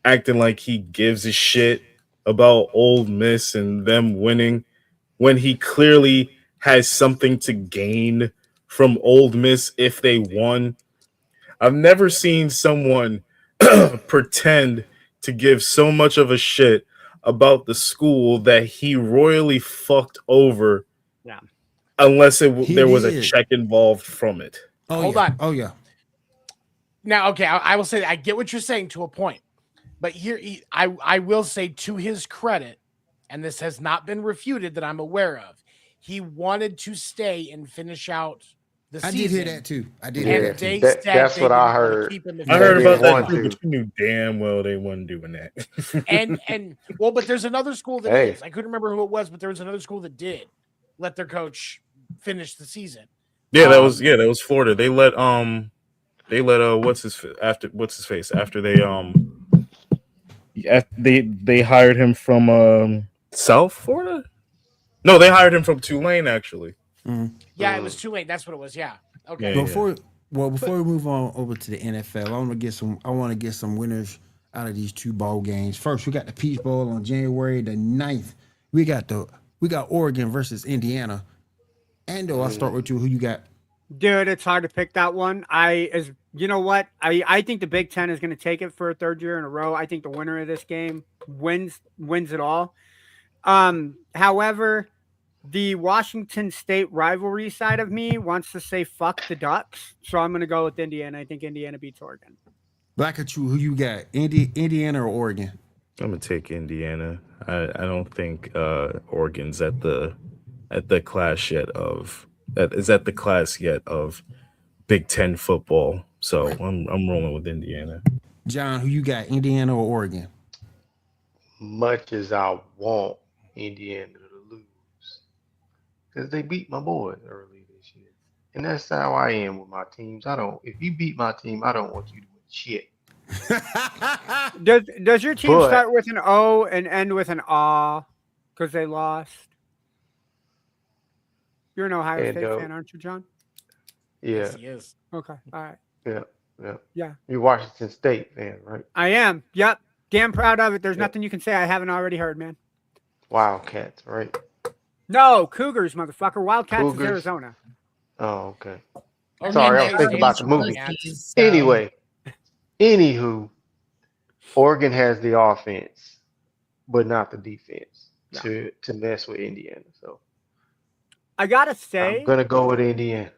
acting like he gives a shit about Ole Miss and them winning when he clearly has something to gain from Ole Miss if they won. I've never seen someone pretend to give so much of a shit about the school that he royally fucked over. Yeah. Unless there was a check involved from it. Hold on. Oh, yeah. Now, okay, I will say that I get what you're saying to a point. But here, I will say to his credit, and this has not been refuted that I'm aware of, he wanted to stay and finish out the season. I did hear that too. That's what I heard. I heard about that too, but you knew damn well they wasn't doing that. and well, but there's another school that is. I couldn't remember who it was, but there was another school that did let their coach finish the season. Yeah, that was Florida. They let what's his face after they hired him from South Florida. No, they hired him from Tulane actually. Mm-hmm. Yeah, it was Tulane. That's what it was. Yeah. Okay. Before we move on over to the NFL, I want to get some winners out of these two bowl games. First, we got the Peach Bowl on January the 9th. We got Oregon versus Indiana. Ando, I'll start with you. Who you got? Dude, it's hard to pick that one. You know what? I think the Big Ten is going to take it for a third year in a row. I think the winner of this game wins it all. However, the Washington State rivalry side of me wants to say fuck the Ducks, so I'm going to go with Indiana. I think Indiana beats Oregon. Black at you. Who you got? Indiana or Oregon? I'm gonna take Indiana. I don't think Oregon's at the class yet of Big Ten football. So I'm rolling with Indiana. John, who you got? Indiana or Oregon? Much as I want Indiana to lose, because they beat my boys early this year, and that's how I am with my teams. If you beat my team, I don't want you to win shit. Does your team start with an O and end with an A because they lost? You're an Ohio State fan, aren't you, John? Yeah. Yes, he is. Okay. All right. Yeah. You're Washington State fan, right? I am. Yep. Damn proud of it. There's nothing you can say I haven't already heard, man. Wildcats, right? No, Cougars, motherfucker. Wildcats is Arizona. Oh, okay. Sorry, I was thinking about the movie. Anyway, Oregon has the offense, but not the defense to mess with Indiana. So I gotta say, I'm gonna go with Indiana.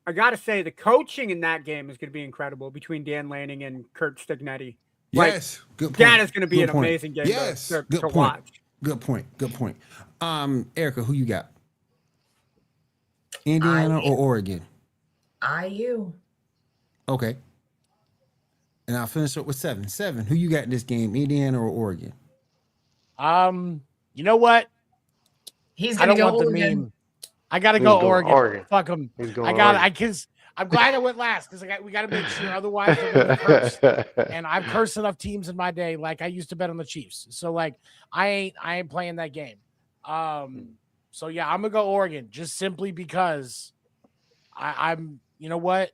I gotta say, the coaching in that game is gonna be incredible between Dan Lanning and Kurt Stignetti. Yes, good point. That is going to be an amazing game to watch. Good point. Erica, who you got? Indiana or Oregon? IU. Okay. And I'll finish up with 7. 7, who you got in this game? Indiana or Oregon? You know what? He's going to go Oregon. I got to He's go going Oregon. Fuck them. He's going I got. Oregon. I'm glad I went last because we got to make sure. Otherwise, they're gonna be cursed. And I've cursed enough teams in my day. Like I used to bet on the Chiefs. So like I ain't playing that game. So yeah, I'm gonna go Oregon just simply because I'm. You know what?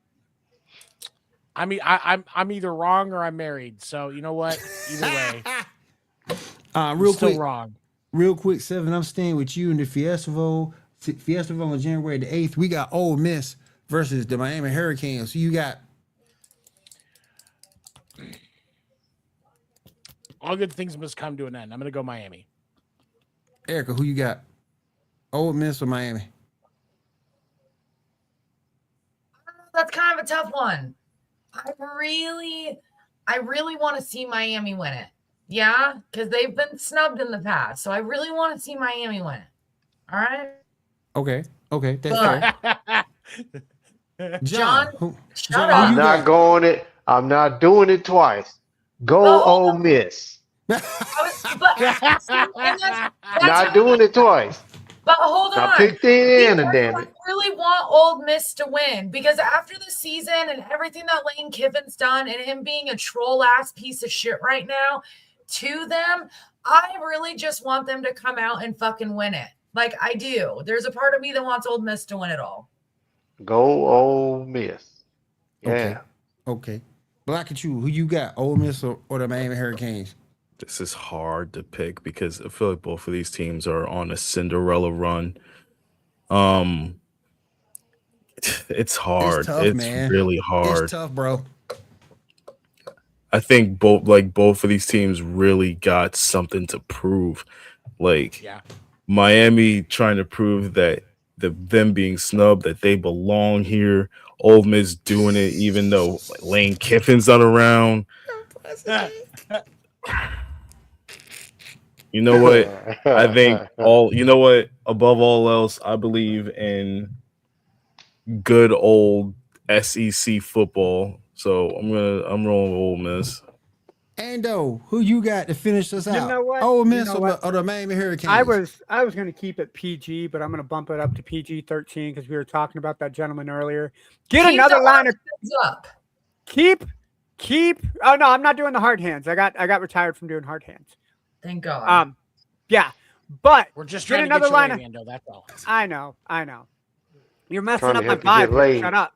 I'm either wrong or I'm married. So you know what? Either way, Real still quick, wrong. Real quick, Seven. I'm staying with you in the Fiesta on January the 8th. We got Ole Miss versus the Miami Hurricanes. So you got all good things must come to an end. I'm gonna go Miami. Erica. Who you got? Ole Miss or Miami? That's kind of a tough one. I really want to see Miami win it. Yeah, because they've been snubbed in the past. So I really want to see Miami win it. All right. Okay, that's fair. John, shut I'm up. not going it. I'm not doing it twice. Go Ole Miss. Not Not doing it twice. But hold on. I picked Indiana, damn I it. really want Ole Miss to win because after the season and everything that Lane Kiffin's done and him being a troll ass piece of shit right now to them, I really just want them to come out and fucking win it. Like I do. There's a part of me that wants Ole Miss to win it all. Go Ole Miss. Yeah. Okay. Black and you, who you got? Ole Miss or the Miami Hurricanes? This is hard to pick because I feel like both of these teams are on a Cinderella run. It's hard. It's tough, it's man. really hard. It's tough, bro. I think both of these teams really got something to prove. Like Miami trying to prove that them being snubbed, that they belong here. Ole Miss doing it even though Lane Kiffin's not around. You know what? I think above all else, I believe in good old SEC football. So I'm rolling with Ole Miss. Ando, who you got to finish us out? You know what? Ole Miss or the Miami Hurricanes? I was going to keep it PG, but I'm going to bump it up to PG-13 because we were talking about that gentleman earlier. Keep another line of up. Keep. Oh no, I'm not doing the hard hands. I got retired from doing hard hands. Thank God. Yeah, but we're just get trying another to get line you of. Ando, that's all. I know. You're messing Trying to up my help you get vibe. laid. Shut up.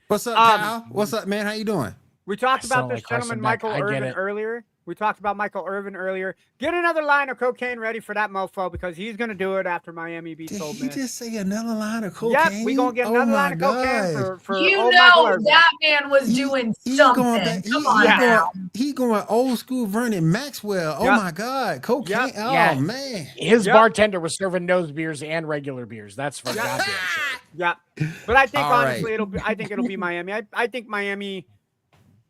What's up, Kyle? What's up, man? How you doing? We talked about sound this like Carson gentleman, Beck. Michael I get Irvin, it. earlier. We talked about Michael Irvin earlier. Get another line of cocaine ready for that mofo because he's going to do it after Miami beats Did Ole he Miss. just say another line of cocaine? Yep, we going to get another line of cocaine for you old Michael Irvin. that man was doing something. Come on now. He going old school Vernon Maxwell. Oh my God, cocaine! Yep. Oh man, His bartender was serving nose beers and regular beers. That's for goddamn sure. Yeah, but I think All honestly it'll be Miami. I think Miami,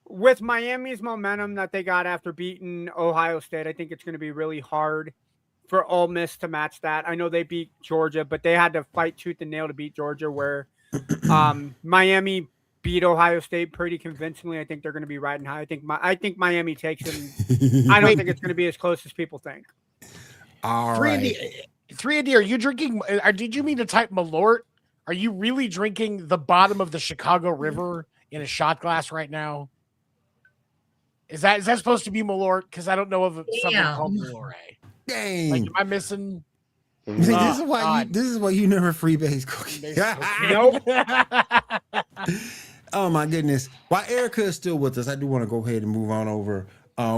with Miami's momentum that they got after beating Ohio State, I think it's going to be really hard for Ole Miss to match that. I know they beat Georgia, but they had to fight tooth and nail to beat Georgia. Where Miami beat Ohio State pretty convincingly. I think they're going to be riding high. I think Miami takes them. I don't think it's going to be as close as people think. all right. 3AD, are you drinking? Did you mean to type Malort? Are you really drinking the bottom of the Chicago River in a shot glass right now? Is that supposed to be Malort? Because I don't know of something called Malort. Dang. Like, am I missing? this is why you never freebase cookie. Nope. Oh my goodness. While Erica is still with us, I do want to go ahead and move on over.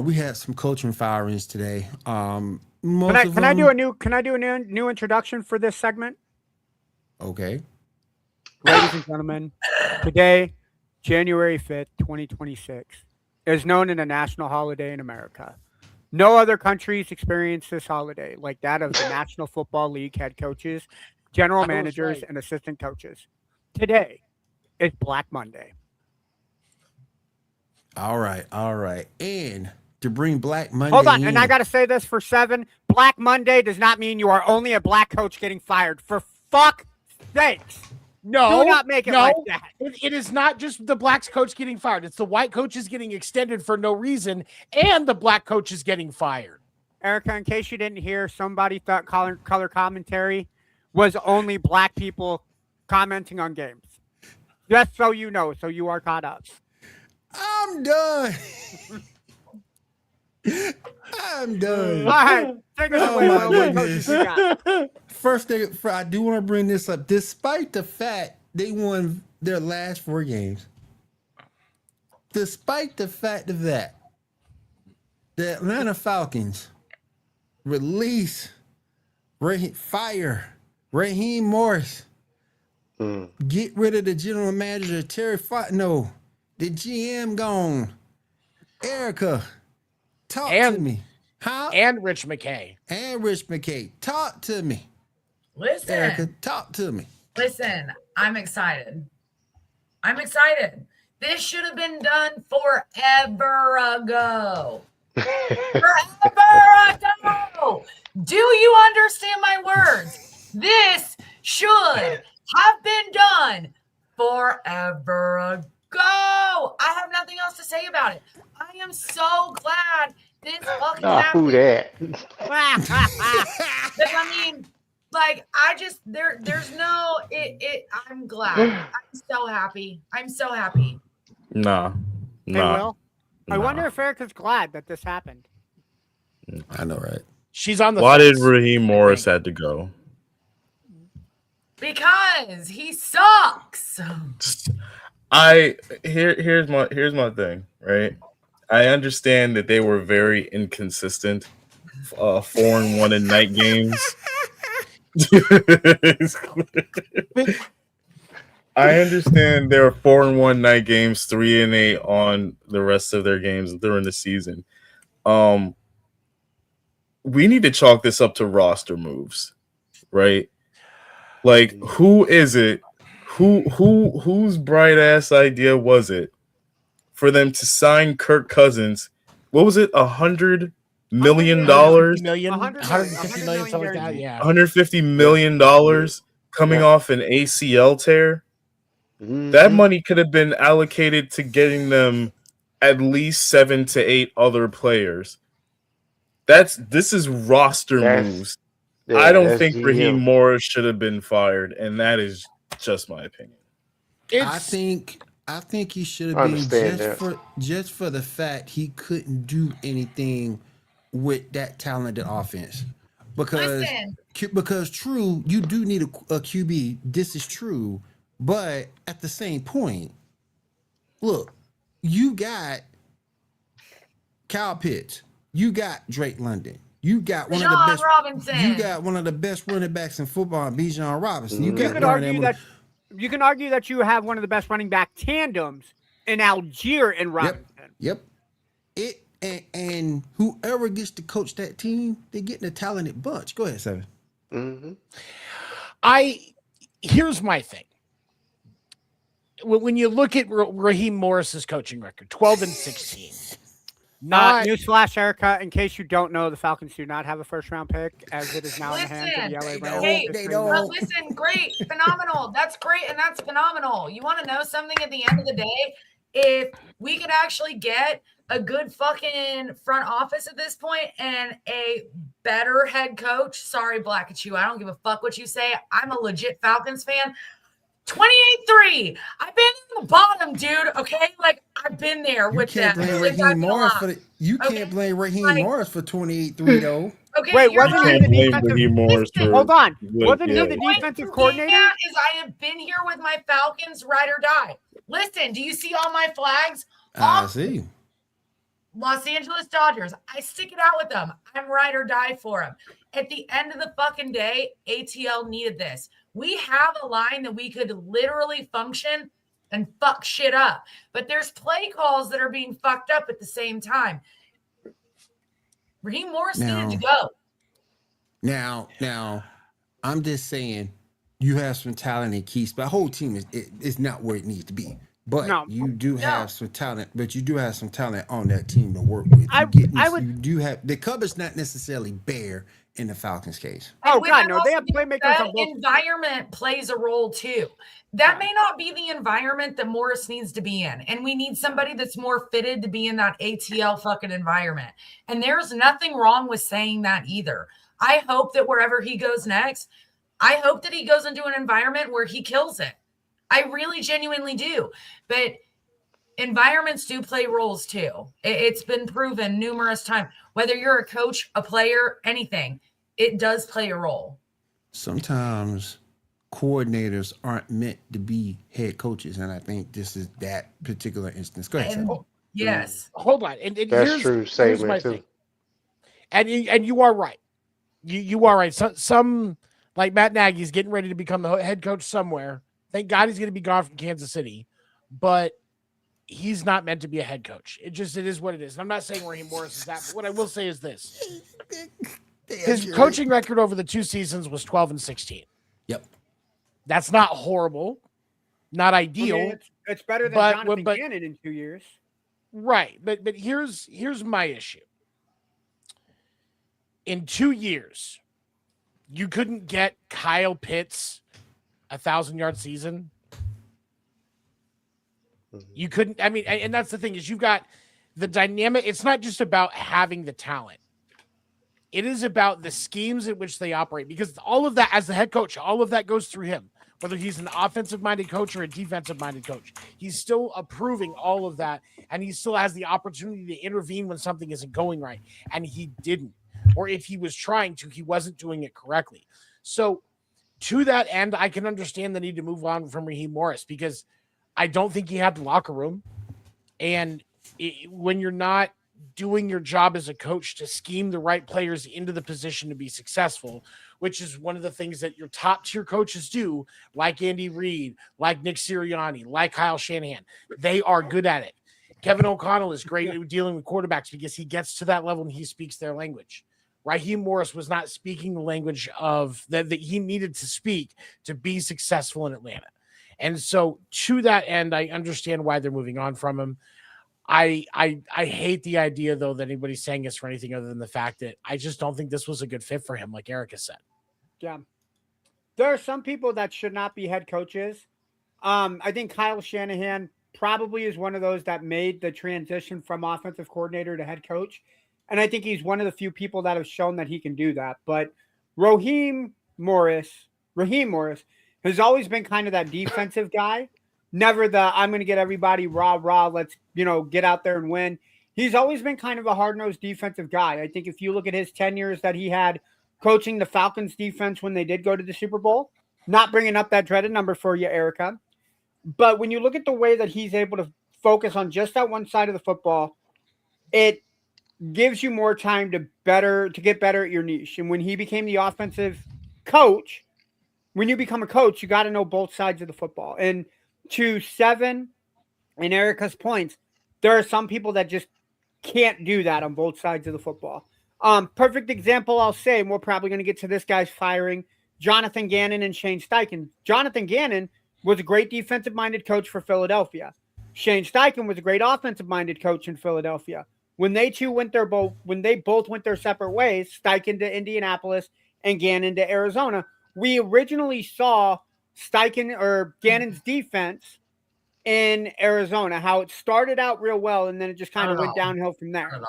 We had some coaching firings today. Can I do a new introduction for this segment? Okay. Ladies and gentlemen, today, January 5th, 2026, is known as a national holiday in America. No other countries experience this holiday like that of the National Football League head coaches, general managers, and assistant coaches. Today is Black Monday. All right. And to bring Black Monday Hold on, and I got to say this for Seven. Black Monday does not mean you are only a black coach getting fired. For fuck's sakes. No, do not make it like that. It is not just the black coach getting fired. It's the white coaches getting extended for no reason, and the black coach is getting fired. Erica, in case you didn't hear, somebody thought color commentary was only black people commenting on games. Just so you know, so you are caught up. I'm done. I'm done. All right, take us Oh away, my Will. What coaches you got? First thing, I do want to bring this up. Despite the fact they won their last 4 games, despite the fact of that, the Atlanta Falcons release fire Raheem Morris. Get rid of the general manager, Terry Fontenot. The GM gone. Erica, talk to me. How? And Rich McKay. And Rich McKay. Talk to me. Listen. Erica, talk to me. Listen, I'm excited. I'm excited. This should have been done forever ago. Forever ago. Do you understand my words? This should have been done forever ago. I have nothing else to say about it. I am so glad this fucking happened. Who that? I mean, like, I just there's no I'm glad. I'm so happy. I'm so happy. Nah. Hey, Will, I wonder if Erica's glad that this happened. I know, right? She's on the Why did fence. Raheem Morris had to go? Because he sucks. Here's my thing, right? I understand that they were very inconsistent, 4-1 in night games. I understand there are 4-1 night games, 3-8 on the rest of their games during the season. We need to chalk this up to roster moves, right? Like, who is it? Whose bright ass idea was it for them to sign Kirk Cousins? What was it? $100 million? $150 million, something like that. Yeah. $150 million coming off an ACL tear. That money could have been allocated to getting them at least 7 to 8 other players. This is roster moves. Yeah, I don't that's think GM. Raheem Morris should have been fired, and that is just my opinion. I think he should have been just for the fact he couldn't do anything with that talented offense. Because true, you do need a QB. This is true, but at the same point, look, you got Kyle Pitts, you got Drake London. You got one of the best. Robinson. You got one of the best running backs in football, Bijan Robinson. You can argue that you have one of the best running back tandems in Algier and Robinson. Yep. And whoever gets to coach that team, they're getting a talented bunch. Go ahead, Seven. Here's my thing. When you look at Raheem Morris's coaching record, 12-16. Newsflash, Erica, in case you don't know, the Falcons do not have a first-round pick, as it is now in the hands of the LA Rams. Hey, listen, great, phenomenal. That's great, and that's phenomenal. You want to know something at the end of the day? If we could actually get a good fucking front office at this point and a better head coach, sorry, Black at you, I don't give a fuck what you say. I'm a legit Falcons fan. 28-3. I've been in the bottom, dude. Okay, like I've been there with them. You can't blame Raheem Morris for 28-3 though. Okay, wait, wasn't he the defensive? Hold on, wasn't he the point defensive coordinator? Is I have been here with my Falcons, ride or die. Listen, do you see all my flags? I see. Los Angeles Dodgers. I stick it out with them. I'm ride or die for them. At the end of the fucking day, ATL needed this. We have a line that we could literally function and fuck shit up. But there's play calls that are being fucked up at the same time. Raheem Morris needed to go. Now, I'm just saying you have some talent in Keys, but the whole team is not where it needs to be. But you do have some talent, on that team to work with. You do have the cupboard's not necessarily bare in the Falcons case. Oh God, no, they have playmakers on both. Environment plays a role too. That may not be the environment that Morris needs to be in. And we need somebody that's more fitted to be in that ATL fucking environment. And there's nothing wrong with saying that either. I hope that wherever he goes next, I hope that he goes into an environment where he kills it. I really genuinely do. But environments do play roles too. It's been proven numerous times. Whether you're a coach, a player, anything, it does play a role. Sometimes coordinators aren't meant to be head coaches, and I think this is that particular instance. Go ahead. And, yes. Hold on. And That's true here's statement my too. thing. And you are right. You are right. Some like Matt Nagy's getting ready to become the head coach somewhere. Thank God he's going to be gone from Kansas City, but he's not meant to be a head coach. It is what it is. And I'm not saying Raheem Morris is that, but what I will say is this. His coaching record over the 2 seasons was 12-16. Yep. That's not horrible, not ideal. I mean, it's better than Jonathan Gannon in 2 years. Right. But here's my issue. In 2 years, you couldn't get Kyle Pitts 1,000-yard season. You couldn't. I mean, and that's the thing is you've got the dynamic. It's not just about having the talent. It is about the schemes in which they operate, because all of that, as the head coach, all of that goes through him. Whether he's an offensive-minded coach or a defensive-minded coach, he's still approving all of that, and he still has the opportunity to intervene when something isn't going right, and he didn't. Or if he was trying to, he wasn't doing it correctly. So to that end, I can understand the need to move on from Raheem Morris, because I don't think he had the locker room. And when you're not doing your job as a coach to scheme the right players into the position to be successful, which is one of the things that your top tier coaches do, like Andy Reid, like Nick Sirianni, like Kyle Shanahan, they are good at it. Kevin O'Connell is great at dealing with quarterbacks because he gets to that level and he speaks their language. Raheem Morris was not speaking the language of that he needed to speak to be successful in Atlanta. And so to that end, I understand why they're moving on from him. I hate the idea, though, that anybody's saying this for anything other than the fact that I just don't think this was a good fit for him, like Erica said. Yeah. There are some people that should not be head coaches. I think Kyle Shanahan probably is one of those that made the transition from offensive coordinator to head coach. And I think he's one of the few people that have shown that he can do that. But Raheem Morris has always been kind of that defensive guy. Never the I'm going to get everybody rah, let's, get out there and win. He's always been kind of a hard-nosed defensive guy. I think if you look at his tenures that he had coaching the Falcons defense when they did go to the Super Bowl, not bringing up that dreaded number for you, Erica, but when you look at the way that he's able to focus on just that one side of the football, it gives you more time to get better at your niche. And when he became the offensive coach, when you become a coach, you got to know both sides of the football. And to Seven and Erica's points, there are some people that just can't do that on both sides of the football. Perfect example, I'll say, and we're probably going to get to this guy's firing, Jonathan Gannon and Shane Steichen. Jonathan Gannon was a great defensive-minded coach for Philadelphia. Shane Steichen was a great offensive-minded coach in Philadelphia. When they both went their separate ways, Steichen to Indianapolis and Gannon to Arizona, we originally saw Gannon's defense in Arizona, how it started out real well, and then it just kind of went downhill from there.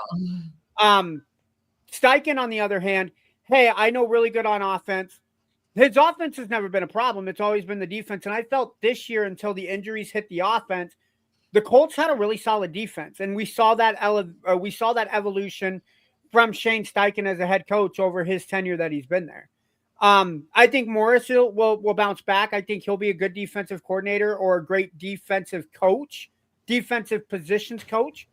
Steichen, on the other hand, hey, I know really good on offense. His offense has never been a problem. It's always been the defense. And I felt this year, until the injuries hit the offense, the Colts had a really solid defense. And we saw that evolution from Shane Steichen as a head coach over his tenure that he's been there. I think Morris will bounce back. I think he'll be a good defensive coordinator or a great defensive positions coach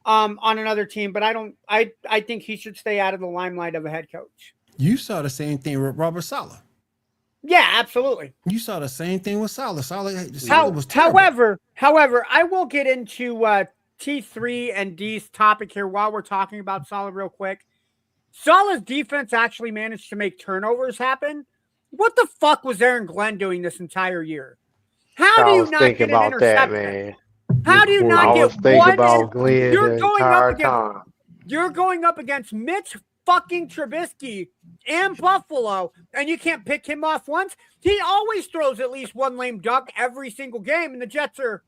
on another team. But I think he should stay out of the limelight of a head coach. You saw the same thing with Robert Saleh. Yeah, absolutely. You saw the same thing with Saleh. Saleh was terrible. However, I will get into T3 and D's topic here while we're talking about Saleh real quick. Saleh's defense actually managed to make turnovers happen. What the fuck was Aaron Glenn doing this entire year? How do you not get an interception? How do you not get one? You're going up against Mitch fucking Trubisky and Buffalo, and you can't pick him off once. He always throws at least one lame duck every single game, and the Jets are.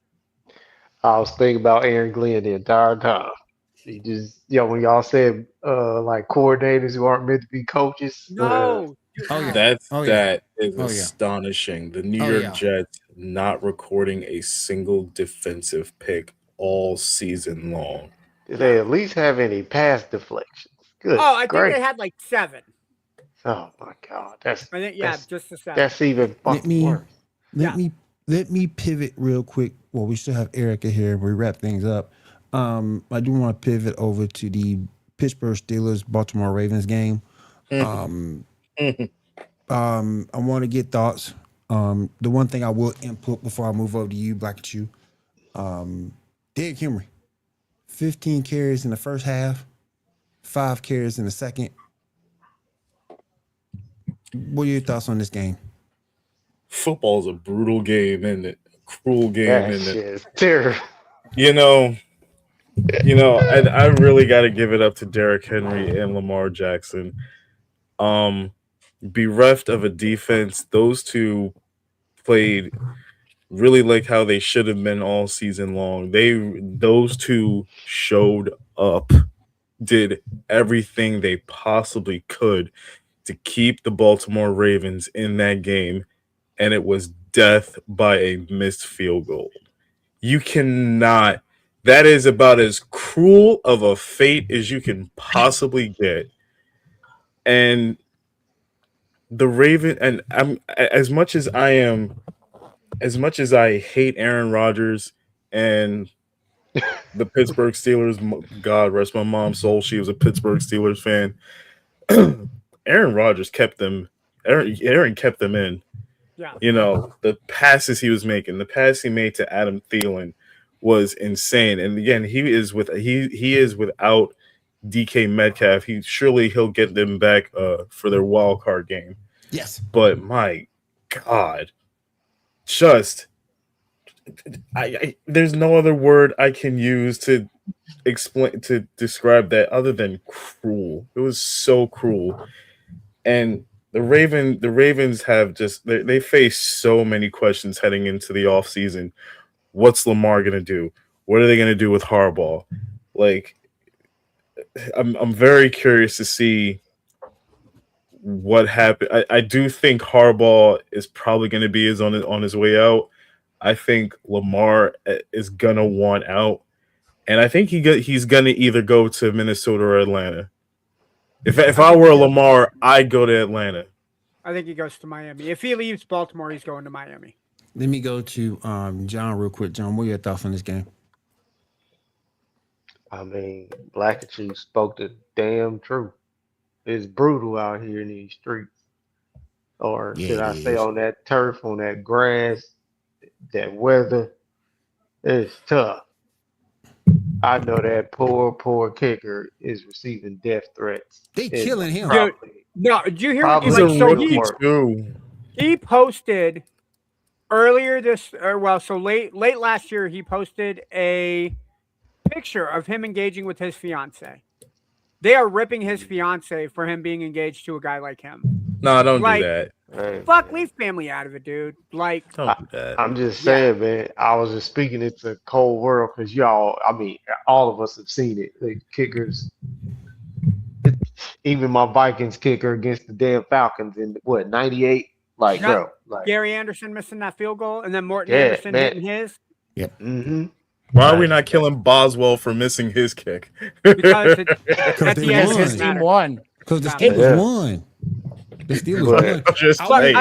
I was thinking about Aaron Glenn the entire time. He just, when y'all said like coordinators who aren't meant to be coaches. No, Oh yeah. That is Oh, yeah. astonishing. The New Oh, York yeah. Jets not recording a single defensive pick all season long. Did they at least have any pass deflections? Good, Oh, I think great. they had like 7. Oh my God, I think just the 7. that's even fucking worse. Let me pivot real quick. Well, we still have Erica here. We wrap things up. I do want to pivot over to the Pittsburgh Steelers Baltimore Ravens game. I want to get thoughts. The one thing I will input before I move over to you, Black and you, Derrick Henry, 15 carries in the first half, 5 carries in the second. What are your thoughts on this game? Football is a brutal game, isn't it? A cruel game, That isn't shit it? is terrible. You know, I really got to give it up to Derrick Henry and Lamar Jackson. Bereft of a defense, those two played really like how they should have been all season long. Those two showed up, did everything they possibly could to keep the Baltimore Ravens in that game, and it was death by a missed field goal. You cannot. That is about as cruel of a fate as you can possibly get. And the Raven, and I'm as much as I hate Aaron Rodgers and the Pittsburgh Steelers, God rest my mom's soul, she was a Pittsburgh Steelers fan. Aaron Rodgers kept them. Aaron kept them in. Yeah. You know, the passes he was making, the pass he made to Adam Thielen was insane. And again, he is without DK Metcalf. He'll get them back for their wild card game. Yes. But my God, just there's no other word I can use to describe that other than cruel. It was so cruel. And the Ravens have they face so many questions heading into the offseason. What's Lamar gonna do? What are they gonna do with Harbaugh? Like, I'm very curious to see what happened. I do think Harbaugh is probably gonna be on his way out. I think Lamar is gonna want out, and I think he's gonna either go to Minnesota or Atlanta. If I were Lamar, I'd go to Atlanta. I think he goes to Miami. If he leaves Baltimore, he's going to Miami. Let me go to John real quick. John, what are your thoughts on this game? I mean, Black and Chief spoke the damn truth. It's brutal out here in these streets. Or Yeah, should I it say is. on that turf, on that grass, that weather. It's tough. I know that poor kicker is receiving death threats. They It's killing him. probably- No, did you hear? Probably He's Like, a so rookie too. he posted earlier so late last year, he posted a picture of him engaging with his fiance. They are ripping his fiance for him being engaged to a guy like him. No, don't Like, do that. Hey, Fuck, man. leave family out of it, dude. Like, Don't do that. I'm just saying, man. I was just speaking into a cold world because y'all, I mean, all of us have seen it. The kickers, even my Vikings kicker against the damn Falcons in what 98. Like, Yeah. bro, like, Gary Anderson missing that field goal, and then Morton Yeah, Anderson man. hitting his mm-hmm. Why are we not killing Boswell for missing his kick? because at they the end, won. it His doesn't team matter. won. Because the Yeah. Steelers Yeah. won. The Steelers But- won. I'm just I But saying.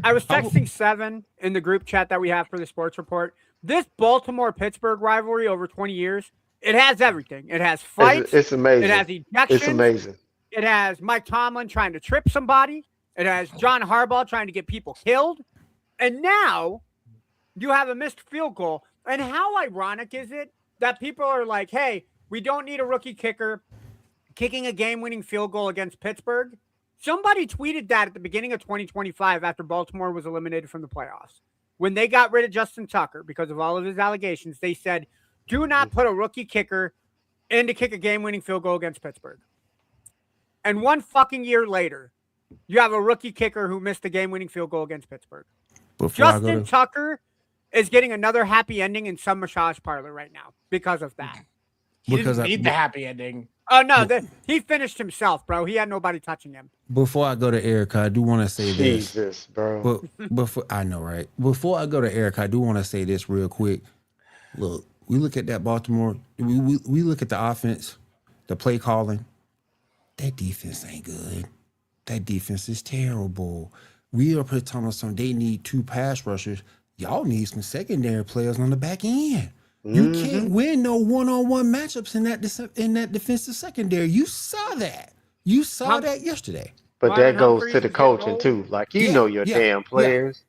I was texting Seven in the group chat that we have for the sports report. This Baltimore-Pittsburgh rivalry over 20 years, it has everything. It has fights. It's amazing. It has ejections. It's amazing. It has Mike Tomlin trying to trip somebody. It has John Harbaugh trying to get people killed. And now you have a missed field goal. And how ironic is it that people are like, hey, we don't need a rookie kicker kicking a game-winning field goal against Pittsburgh? Somebody tweeted that at the beginning of 2025 after Baltimore was eliminated from the playoffs. When they got rid of Justin Tucker because of all of his allegations, they said, do not put a rookie kicker in to kick a game-winning field goal against Pittsburgh. And 1 fucking year later, you have a rookie kicker who missed a game-winning field goal against Pittsburgh. Before I go Justin to, Tucker is getting another happy ending in some massage parlor right now because of that. He Because didn't I- need the happy ending. Oh no, he finished himself, bro. He had nobody touching him. Before I go to Erica, I do want to say this. Jesus, bro. But before I know, right? Before I go to Erica, I do want to say this real quick. Look, we look at that Baltimore. We look at the offense, the play calling. That defense ain't good. That defense is terrible. We are talking about something. They need 2 pass rushers. Y'all need some secondary players on the back end. You can't win no one-on-one matchups in that defensive secondary. You saw that. You saw that yesterday. But that goes to the coaching too. Like you know your damn players.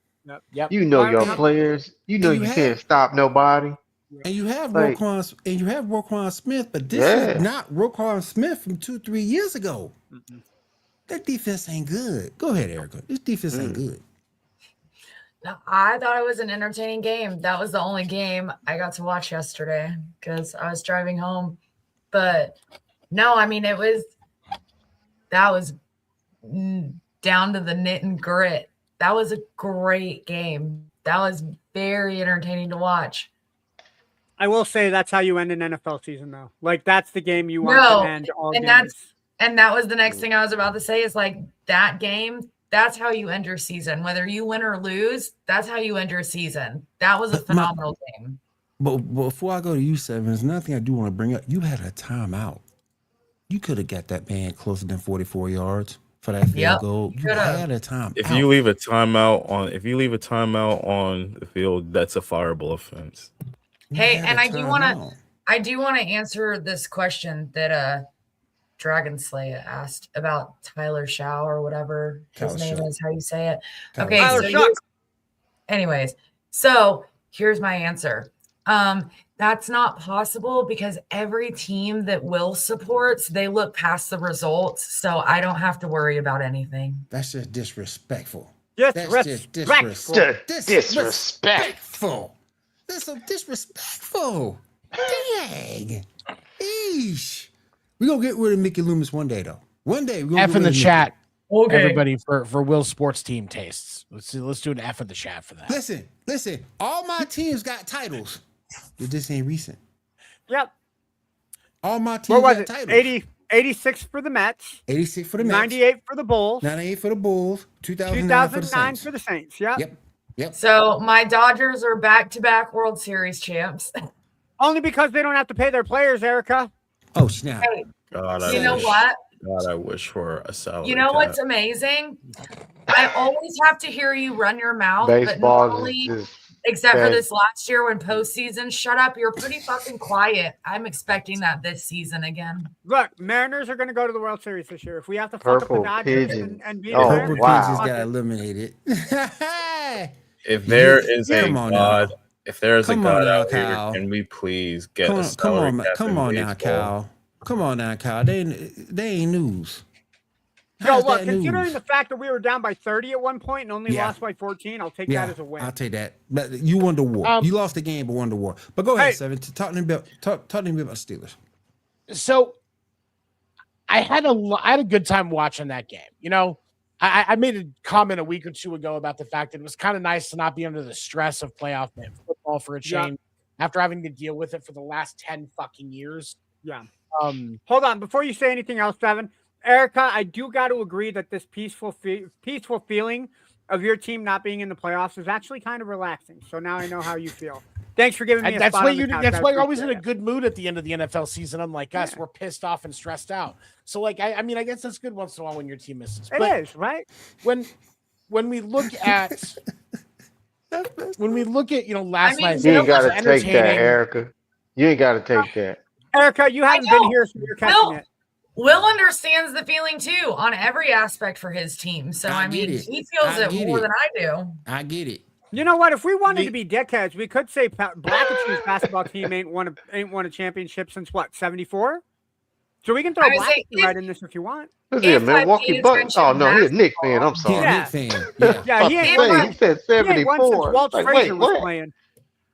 Yep. You know your players. You know you can't stop nobody. And you have Like- Roquan Smith, but this is not Roquan Smith from 2-3 years ago. That defense ain't good. Go ahead, Erica. This defense ain't good. No, I thought it was an entertaining game. That was the only game I got to watch yesterday because I was driving home. But no, I mean, that was down to the knit and grit. That was a great game. That was very entertaining to watch. I will say that's how you end an NFL season, though. Like that's the game you want to end all games. And that was the next thing I was about to say is like that game. That's how you end your season. Whether you win or lose, that's how you end your season. That was a phenomenal game. But before I go to you, Seven, there's nothing I do want to bring up. You had a timeout. You could have got that man closer than 44 yards for that field goal. You had a timeout. If you leave a timeout on the field, that's a fireable offense. Hey, and I do want to answer this question that Dragon Slay asked about Tyler Shaw or whatever his name is, how you say it. Okay, anyways, so here's my answer. That's not possible because every team that Will supports, they look past the results, so I don't have to worry about anything. That's just disrespectful. Disrespectful. Disrespectful. That's so disrespectful. Dang. Eesh. We're going to get rid of Mickey Loomis one day, though. One day. We're F in the chat. Okay. Everybody for Will's sports team tastes. Let's do an F in the chat for that. Listen. All my teams got titles. But this ain't recent. Yep. All my teams got titles. 86 for the Mets. 86 for the Mets. 98 for the Bulls. 98 for the Bulls. 2009 for the Saints. Yep. So my Dodgers are back-to-back World Series champs. Only because they don't have to pay their players, Erica. Oh, snap. Hey, God, you know what? God, I wish for a salary. You know cap. what's amazing? I always have to hear you run your mouth, Baseball but normally, is except for this last year when postseason, shut up. You're pretty fucking quiet. I'm expecting that this season again. Look, Mariners are going to go to the World Series this year. If we have to fuck Purple up the Dodgers Pigeon. and beat Oh, the Purple Mariners, Pigeons wow. got eliminated. If there is a Come on God, now. if there is a Come God on now, out here, Kyle. can we please get a Come salary on cap now, in baseball? Kyle. Come on now, Kyle. They ain't news. Yo, How's look, that considering news? the fact that we were down by 30 at one point and only Yeah. lost by 14, I'll take Yeah, that as a win. I'll take that. But you won the war. You lost the game, but won the war. But go ahead, Hey. Seven. Talk to me about Steelers. So I had a good time watching that game. You know, I made a comment a week or two ago about the fact that it was kind of nice to not be under the stress of playoff football for a change after having to deal with it for the last 10 fucking years. Yeah. Hold on. Before you say anything else, Seven, Erica, I do got to agree that this peaceful feeling of your team not being in the playoffs is actually kind of relaxing. So now I know how you feel. Thanks for giving me a That's spot why on the couch. that's I why you're always in a appreciate it. good mood at the end of the NFL season, unlike us. We're pissed off and stressed out. So like I mean, I guess that's good once in a while when your team misses. It is, right? When we look at last night's You game, ain't got to it was take that, entertaining. Erica. You ain't got to take that. Erica, you haven't been here, so you're catching it. Will understands the feeling too on every aspect for his team. So I mean, he feels it more than I do. I get it. You know what? If we wanted to be dickheads, we could say Blackatoo's basketball team ain't won a championship since what, 74? So we can throw I would say Blackatoo right in this if you want. Is he a Milwaukee Bucks? Oh no, he's a Knicks fan. I'm sorry. Yeah. Knicks fan. Yeah. Yeah, he ain't won. He said He ain't won since 74. Walt Like, Frazier wait, was what? playing.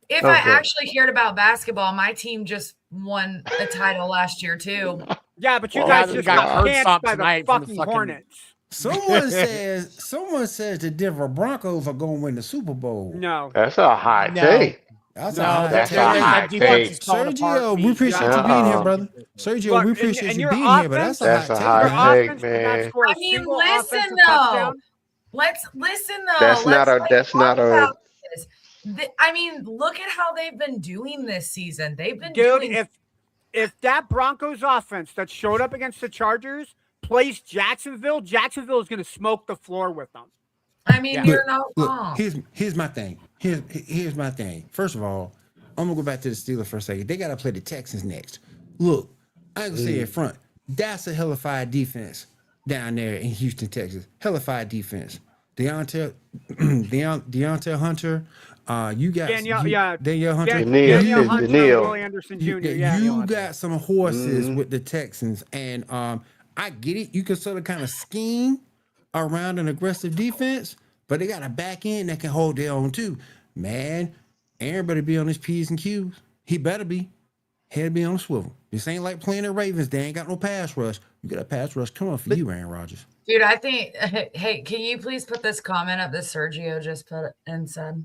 If Okay. I actually cared about basketball, my team just won a title last year too. Yeah, but you Oh, guys my just God. got Heard canced something by the tonight from the fucking fucking- Hornets. Someone says the Denver Broncos are going to win the Super Bowl. No. That's a hot No. take. That's No, a hot That's take. a hot take. is falling apart. Sergio, we appreciate you being here, brother. Sergio, Look, we and appreciate you your being here, but offense- that's a That's hot a take. hot Your take, offense did not man. score a I mean, single listen offensive though. touchdown. Let's listen though. That's not Let's a. That's talk not a. about this. I mean, look at how they've been doing this season. They've been Dude, doing. if that Broncos offense that showed up against the Chargers plays Jacksonville, Jacksonville is going to smoke the floor with them. I mean, you're not Look, wrong. here's my thing. Here's my thing. First of all, I'm gonna go back to the Steelers for a second. They gotta play the Texans next. Look, I can say in front. That's a hellified defense down there in Houston, Texas. Hellified defense. Deontay Hunter. You got Danielle Hunter. Danielle Hunter, Danielle. Will Anderson Jr. You got some horses with the Texans, and I get it. You can sort of kind of scheme around an aggressive defense, but they got a back end that can hold their own too. Man, Aaron better be on his P's and Q's. He better be. Head be on a swivel. This ain't like playing the Ravens. They ain't got no pass rush. You got a pass rush coming for you, Aaron Rodgers. Dude, I think, hey, can you please put this comment up that Sergio just put and said?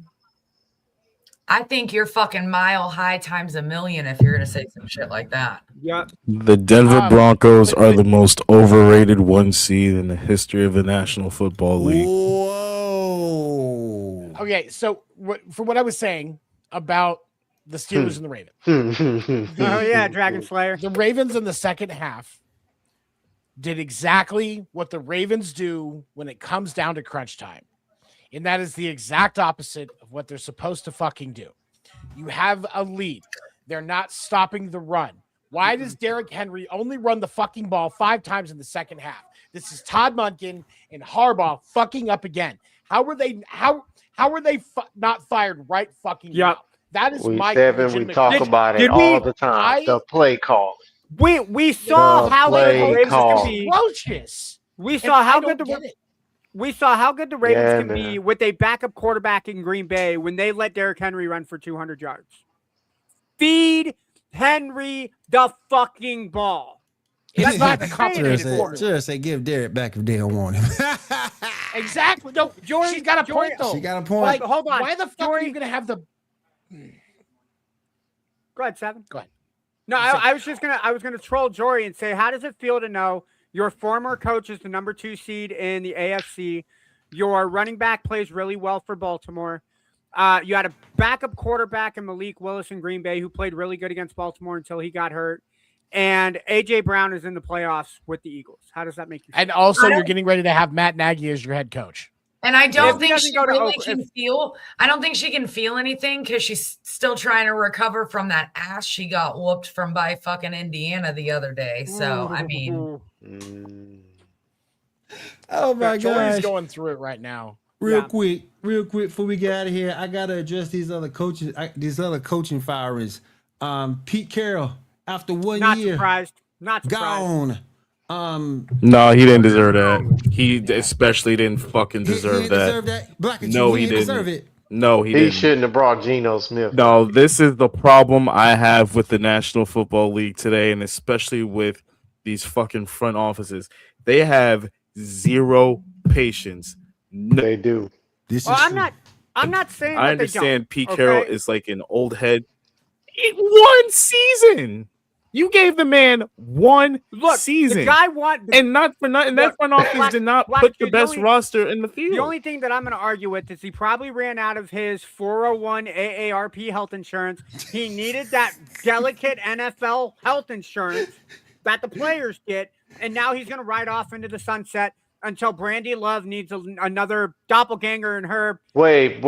I think you're fucking mile high times a million if you're going to say some shit like that. Yeah. The Denver Broncos are the most overrated 1 seed in the history of the National Football League. Whoa. Okay, so for what I was saying about the Steelers and the Ravens. Oh, yeah, Dragon Slayer. The Ravens in the second half did exactly what the Ravens do when it comes down to crunch time. And that is the exact opposite of what they're supposed to fucking do. You have a lead. They're not stopping the run. Why does Derrick Henry only run the fucking ball 5 times in the second half? This is Todd Monken and Harbaugh fucking up again. How were they not fired right fucking now? That is my we talk about it all the time. The play call. We saw how good the Ravens can be. Atrocious. We saw how good the Ravens can be with a backup quarterback in Green Bay when they let Derrick Henry run for 200 yards. Feed Henry the fucking ball. It's not the complicated form. Just say give Derrick back if they don't want him. Exactly. No, she's got a point though. She got a point. Like, hold on. Why the fuck are you gonna have the? Go ahead, Seven. Go ahead. No, I was gonna troll Jory and say, how does it feel to know your former coach is the number 2 seed in the AFC? Your running back plays really well for Baltimore. You had a backup quarterback in Malik Willis in Green Bay who played really good against Baltimore until he got hurt. And A.J. Brown is in the playoffs with the Eagles. How does that make you feel? And also, you're getting ready to have Matt Nagy as your head coach. And I don't think she really can feel. I don't think she can feel anything because she's still trying to recover from that ass she got whooped by fucking Indiana the other day. So I mean, oh my Jory's gosh, going through it right now. Real quick, before we get out of here, I gotta address these other coaches, these other coaching firings. Pete Carroll, after 1 year, not surprised. Gone. No, he didn't deserve that. He especially didn't fucking deserve that. No, he didn't deserve it. No, he didn't. He shouldn't have brought Geno Smith. No, this is the problem I have with the National Football League today, and especially with these fucking front offices. They have zero patience. They do. I'm not saying. I that understand they don't, Pete Carroll is like an old head. One season. You gave the man one season. The guy won, and not for nothing. That front office did not put the best roster in the field. The only thing that I'm going to argue with is he probably ran out of his 401 AARP health insurance. He needed that delicate NFL health insurance that the players get, and now he's going to ride off into the sunset until Brandy Love needs another doppelganger in her. Wait.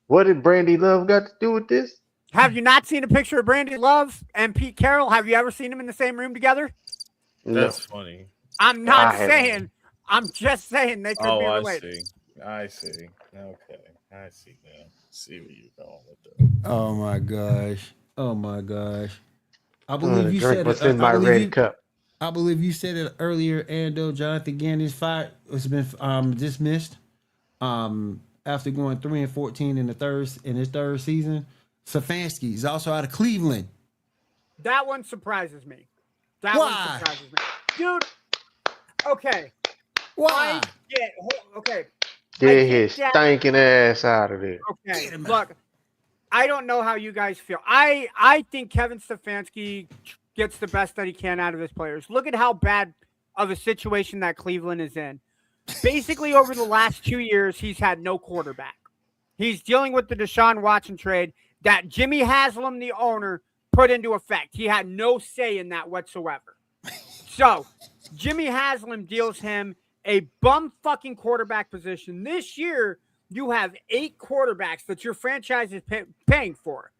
What did Brandy Love got to do with this? Have you not seen a picture of Brandy Love and Pete Carroll? Have you ever seen them in the same room together? That's funny. I'm not saying. I'm just saying they could be related. I see. Okay. I see now. See where you're going with that. Oh my gosh. I believe you said what's in my red cup. I believe you said it earlier, Ando. Jonathan Gannon's fired. Has been dismissed. After going 3-14 in his third season. Stefanski is also out of Cleveland. That one surprises me. Why? Dude, okay. Why? Okay. Get his stinking ass out of there. Okay, look, I don't know how you guys feel. I think Kevin Stefanski gets the best that he can out of his players. Look at how bad of a situation that Cleveland is in. Basically, over the last 2 years, he's had no quarterback. He's dealing with the Deshaun Watson trade that Jimmy Haslam, the owner, put into effect. He had no say in that whatsoever. So, Jimmy Haslam deals him a bum fucking quarterback position. This year, you have 8 quarterbacks that your franchise is paying for.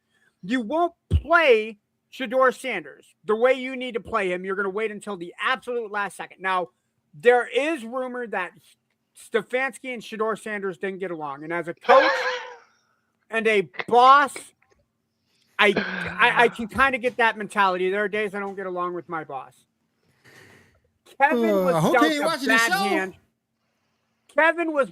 You won't play Shedeur Sanders the way you need to play him. You're going to wait until the absolute last second. Now, there is rumor that Stefanski and Shedeur Sanders didn't get along. And as a coach and a boss, I can kind of get that mentality. There are days I don't get along with my boss. Kevin was dealt a bad hand. Kevin was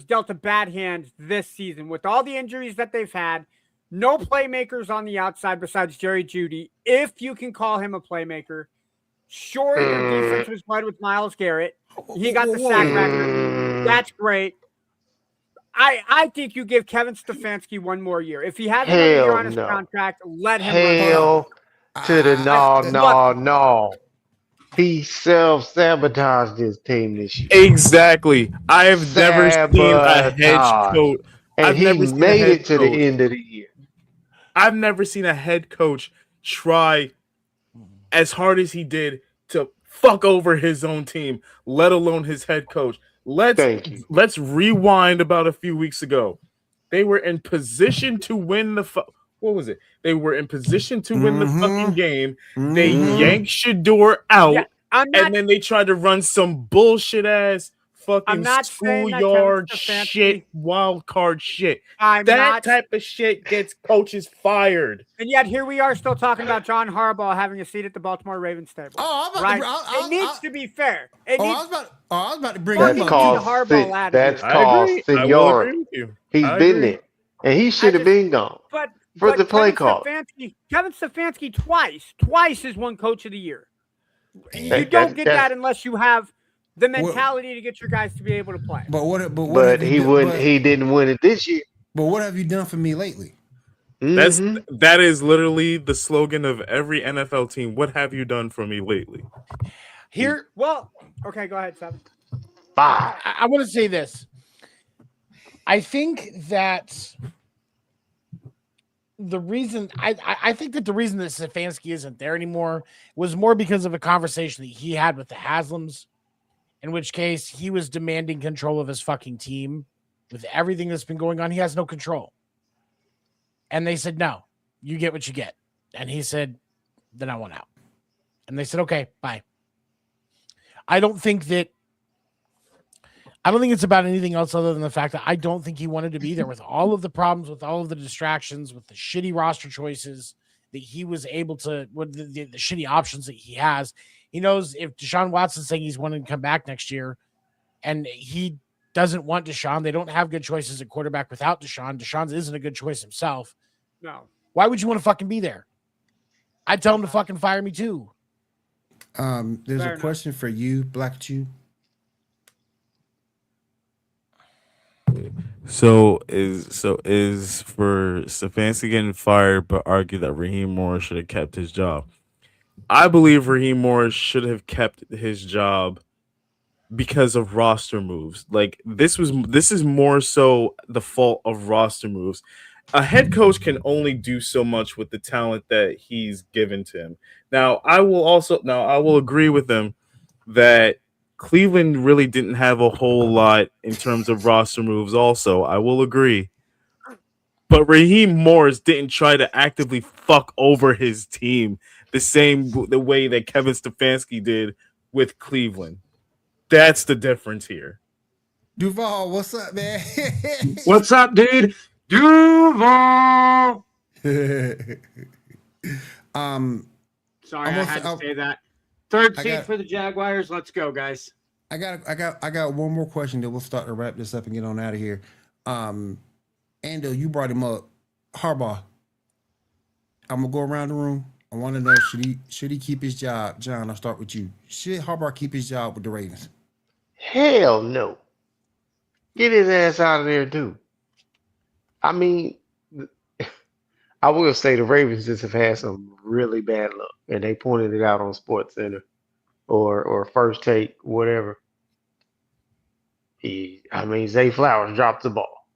dealt a bad hand this season with all the injuries that they've had. No playmakers on the outside besides Jerry Jeudy, if you can call him a playmaker. Sure, your defense was led with Myles Garrett. He got the sack record. That's great. I think you give Kevin Stefanski one more year. If he has another year on his contract, let him Hell to the no. He self-sabotaged this team this year. Exactly. I have never seen a head coach. And he made it to the end of the year. I've never seen a head coach try as hard as he did to fuck over his own team, let alone his head coach. Let's rewind about a few weeks ago. They were in position to win what was it? They were in position to win the fucking game. They yanked Shedeur out, and then they tried to run some bullshit ass fucking schoolyard shit, wild card shit. That type of shit gets coaches fired. And yet here we are still talking about John Harbaugh having a seat at the Baltimore Ravens table. It needs to be fair. I was about to bring that's called seniority. He's been there, and he should have been gone. For the play call. Kevin Stefanski twice has won Coach of the Year. You don't get that unless you have the mentality to get your guys to be able to play. But he didn't win it this year. But what have you done for me lately? That is literally the slogan of every NFL team. What have you done for me lately? Okay, go ahead, Seb. I want to say this. I think that the reason I think that the reason that Stefanski isn't there anymore was more because of a conversation that he had with the Haslams, in which case he was demanding control of his fucking team. With everything that's been going on, he has no control. And they said, no, you get what you get. And he said, then I want out. And they said, okay, bye. I don't think it's about anything else other than the fact that I don't think he wanted to be there with all of the problems, with all of the distractions, with the shitty roster choices that he was able to, with the shitty options that he has. He knows if Deshaun Watson's saying he's wanting to come back next year and he doesn't want Deshaun, they don't have good choices at quarterback without Deshaun. Deshaun isn't a good choice himself. No. Why would you want to fucking be there? I'd tell him to fucking fire me too. There's a question for you, Black Chew. So is for Stefanski getting fired, but argue that Raheem Morris should have kept his job. I believe Raheem Morris should have kept his job because of roster moves. Like this is more so the fault of roster moves. A head coach can only do so much with the talent that he's given to him. Now, I will agree with them that Cleveland really didn't have a whole lot in terms of roster moves also. I will agree. But Raheem Morris didn't try to actively fuck over his team the way that Kevin Stefanski did with Cleveland. That's the difference here. Duval, what's up, man? What's up, dude? Duval. Sorry, I had to say that. Third seat for the Jaguars. Let's go, guys. I got one more question that we'll start to wrap this up and get on out of here. Ando, you brought him up. Harbaugh. I'm gonna go around the room. I want to know, should he keep his job? John, I'll start with you. Should Harbaugh keep his job with the Ravens? Hell no. Get his ass out of there too. I mean, I will say the Ravens just have had some really bad luck, and they pointed it out on Sports Center or First Take, whatever. Zay Flowers dropped the ball.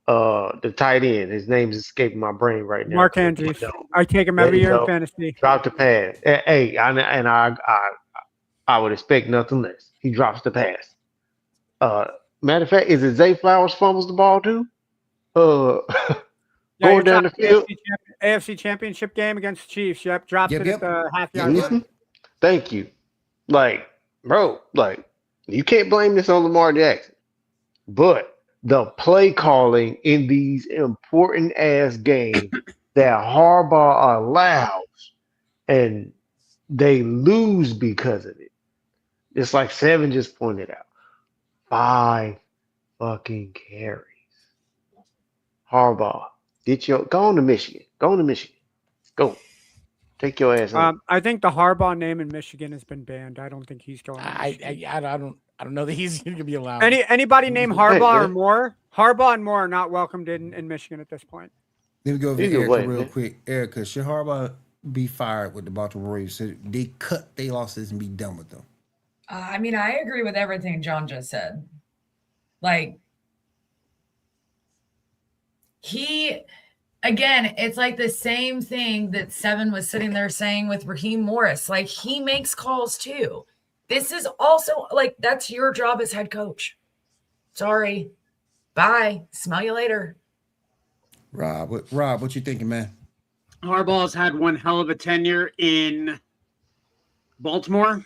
The tight end, his name's escaping my brain right now. Mark Andrews. I take him There every you year in go. fantasy. Dropped the pass. Hey, I would expect nothing less. He drops the pass. Matter of fact, is it Zay Flowers fumbles the ball too? Yeah, Going down the field. AFC Championship game against the Chiefs. Yep, dropped it at the half yard line. Mhm. Thank you. Like, bro, you can't blame this on Lamar Jackson. But the play calling in these important ass games that Harbaugh allows, and they lose because of it. It's like Seven just pointed out. 5 fucking carries. Harbaugh, go on to Michigan. Go on to Michigan. Go. Take your ass on. I think the Harbaugh name in Michigan has been banned. I don't think he's going. I don't know that he's going to be allowed. Anybody named Harbaugh or Moore? Harbaugh and Moore are not welcomed in Michigan at this point. Let me go over to Erica real quick. Erica, should Harbaugh be fired with the Baltimore Ravens? So they cut their losses and be done with them? I mean, I agree with everything John just said. Like, again, it's like the same thing that Seven was sitting there saying with Raheem Morris. Like, he makes calls too. This is also, like, that's your job as head coach. Sorry. Bye. Smell you later. Rob, what you thinking, man? Harbaugh's had one hell of a tenure in Baltimore.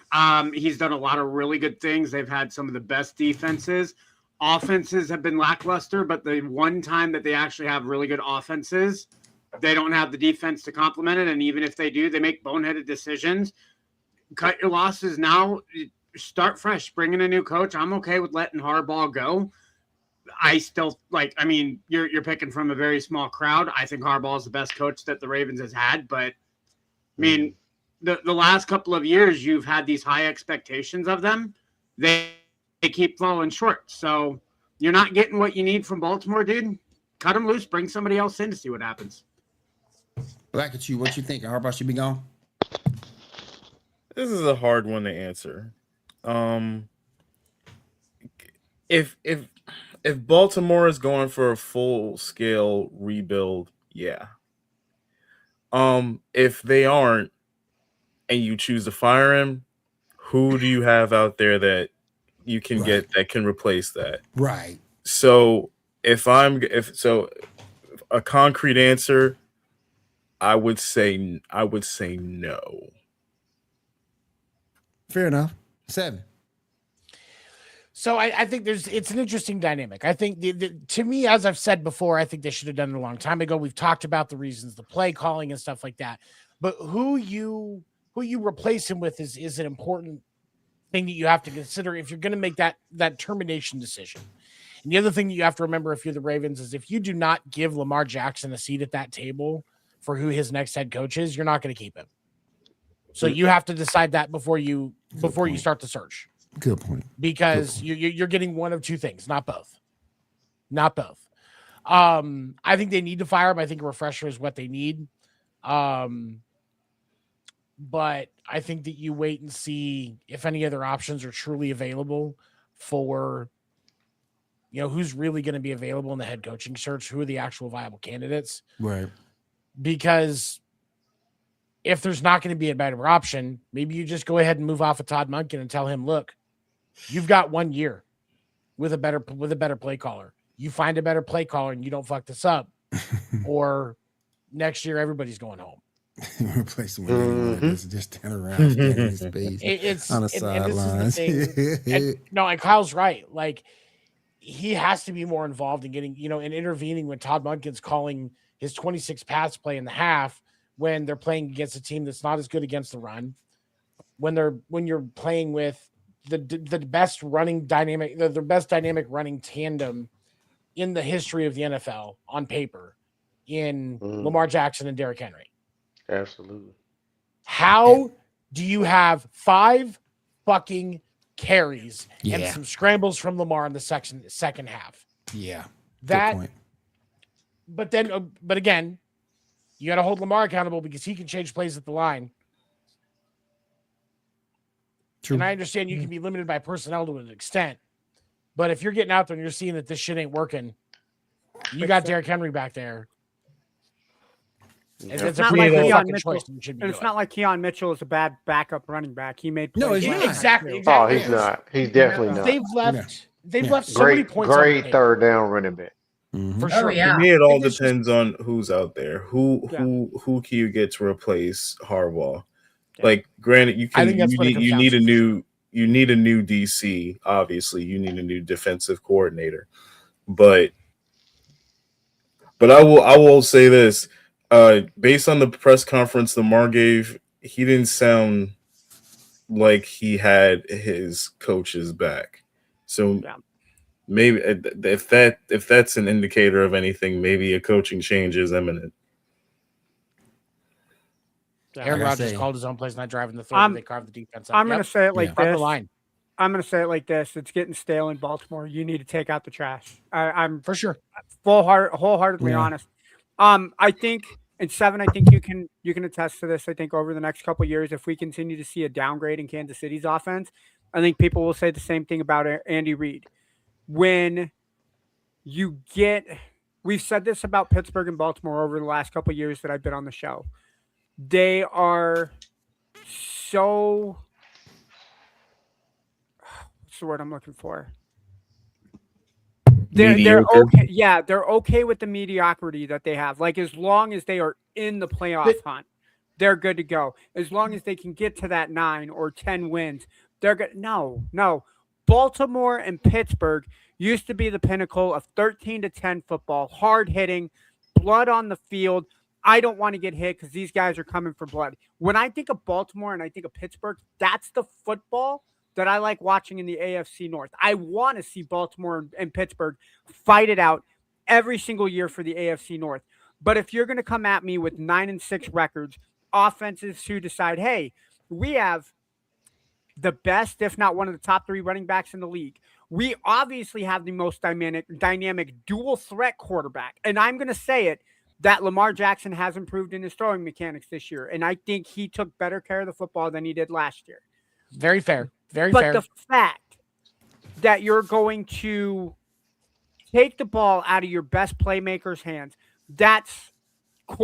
He's done a lot of really good things. They've had some of the best defenses. Offenses have been lackluster, but the one time that they actually have really good offenses, they don't have the defense to complement it. And even if they do, they make boneheaded decisions. Cut your losses now. Start fresh. Bring in a new coach. I'm okay with letting Harbaugh go. I still you're picking from a very small crowd. I think Harbaugh is the best coach that the Ravens has had. But I mean, the last couple of years, you've had these high expectations of them. They keep falling short. So you're not getting what you need from Baltimore, dude. Cut them loose. Bring somebody else in to see what happens. Black at you. What you think? Harbaugh should be gone? This is a hard one to answer. If Baltimore is going for a full scale rebuild, yeah. If they aren't, and you choose to fire him, who do you have out there that you can get that can replace that? Right. So if a concrete answer, I would say no. Fair enough. 7. So I think it's an interesting dynamic. I think to me, as I've said before, I think they should have done it a long time ago. We've talked about the reasons, the play calling and stuff like that. But who you replace him with is an important thing that you have to consider if you're going to make that termination decision. And the other thing that you have to remember if you're the Ravens is if you do not give Lamar Jackson a seat at that table for who his next head coach is, you're not going to keep him. So you have to decide that before you start the search. Good point. Because you're getting one of two things, not both. Not both. I think they need to fire him. I think a refresher is what they need. But I think that you wait and see if any other options are truly available for, who's really going to be available in the head coaching search, who are the actual viable candidates. Right. Because if there's not going to be a better option, maybe you just go ahead and move off of Todd Monken and tell him, look, you've got 1 year with a better play caller. You find a better play caller and you don't fuck this up, or next year everybody's going home. Replace him with anyone just stand around in space it's on the sidelines. And Kyle's right. Like, he has to be more involved in getting, and intervening when Todd Monken's calling his 26 pass play in the half when they're playing against a team that's not as good against the run. When you're playing with the best running dynamic, the best dynamic running tandem in the history of the NFL on paper in Lamar Jackson and Derrick Henry. Absolutely. How do you have 5 fucking carries and Yeah. some scrambles from Lamar in the second half. Yeah. That, Good point. but again, you got to hold Lamar accountable because he can change plays at the line. True. And I understand you can be limited by personnel to an extent, but if you're getting out there and you're seeing that this shit ain't working, you got Derrick Henry back there. And it's a not pretty like good Keon fucking Mitchell. choice. You should be And it's doing. not like Keon Mitchell is a bad backup running back. He made No, plays he's last not. night, Exactly. too. Exactly. Oh, he's not. He's definitely not. They've left. They've Yeah. left so many Great, points on the great table. third down running back. Mhm. For Oh, sure. yeah. To me, it all It's just- depends on who's out there. Who can you get to replace Harbaugh? Yeah. Like, granted, you I can. think that's You what it need comes you down need to, a for new you need a new DC. Obviously, you need a new defensive coordinator. But I will say this. Based on the press conference Lamar gave, he didn't sound like he had his coaches back. So Yeah. maybe if that's an indicator of anything, maybe a coaching change is imminent. Aaron Like I Rodgers say- called his own plays, not driving the third. I'm- And they carved the defense up. I'm going to say it like Yeah. Carve the this. line I'm going to say it like this. It's getting stale in Baltimore. You need to take out the trash. I'm for sure. wholeheartedly Yeah. honest. I think in 7, I think you can attest to this. I think over the next couple of years, if we continue to see a downgrade in Kansas City's offense, I think people will say the same thing about Andy Reid. When you get, we've said this about Pittsburgh and Baltimore over the last couple of years that I've been on the show. They are so, what's the word I'm looking for? They're Mediocre. okay. Yeah, they're okay with the mediocrity that they have. Like, as long as they are in the playoff hunt, they're good to go. As long as they can get to that 9 or 10 wins, they're good. No. Baltimore and Pittsburgh used to be the pinnacle of 13-10 football, hard hitting, blood on the field. I don't want to get hit because these guys are coming for blood. When I think of Baltimore and I think of Pittsburgh, that's the football that I like watching in the AFC North. I want to see Baltimore and Pittsburgh fight it out every single year for the AFC North. But if you're going to come at me with 9-6 records, offenses who decide, hey, we have the best, if not one of the top 3 running backs in the league. We obviously have the most dynamic dual threat quarterback. And I'm going to say it, that Lamar Jackson has improved in his throwing mechanics this year. And I think he took better care of the football than he did last year. Very fair. Very But fair. the fact that you're going to take the ball out of your best playmaker's hands, that's the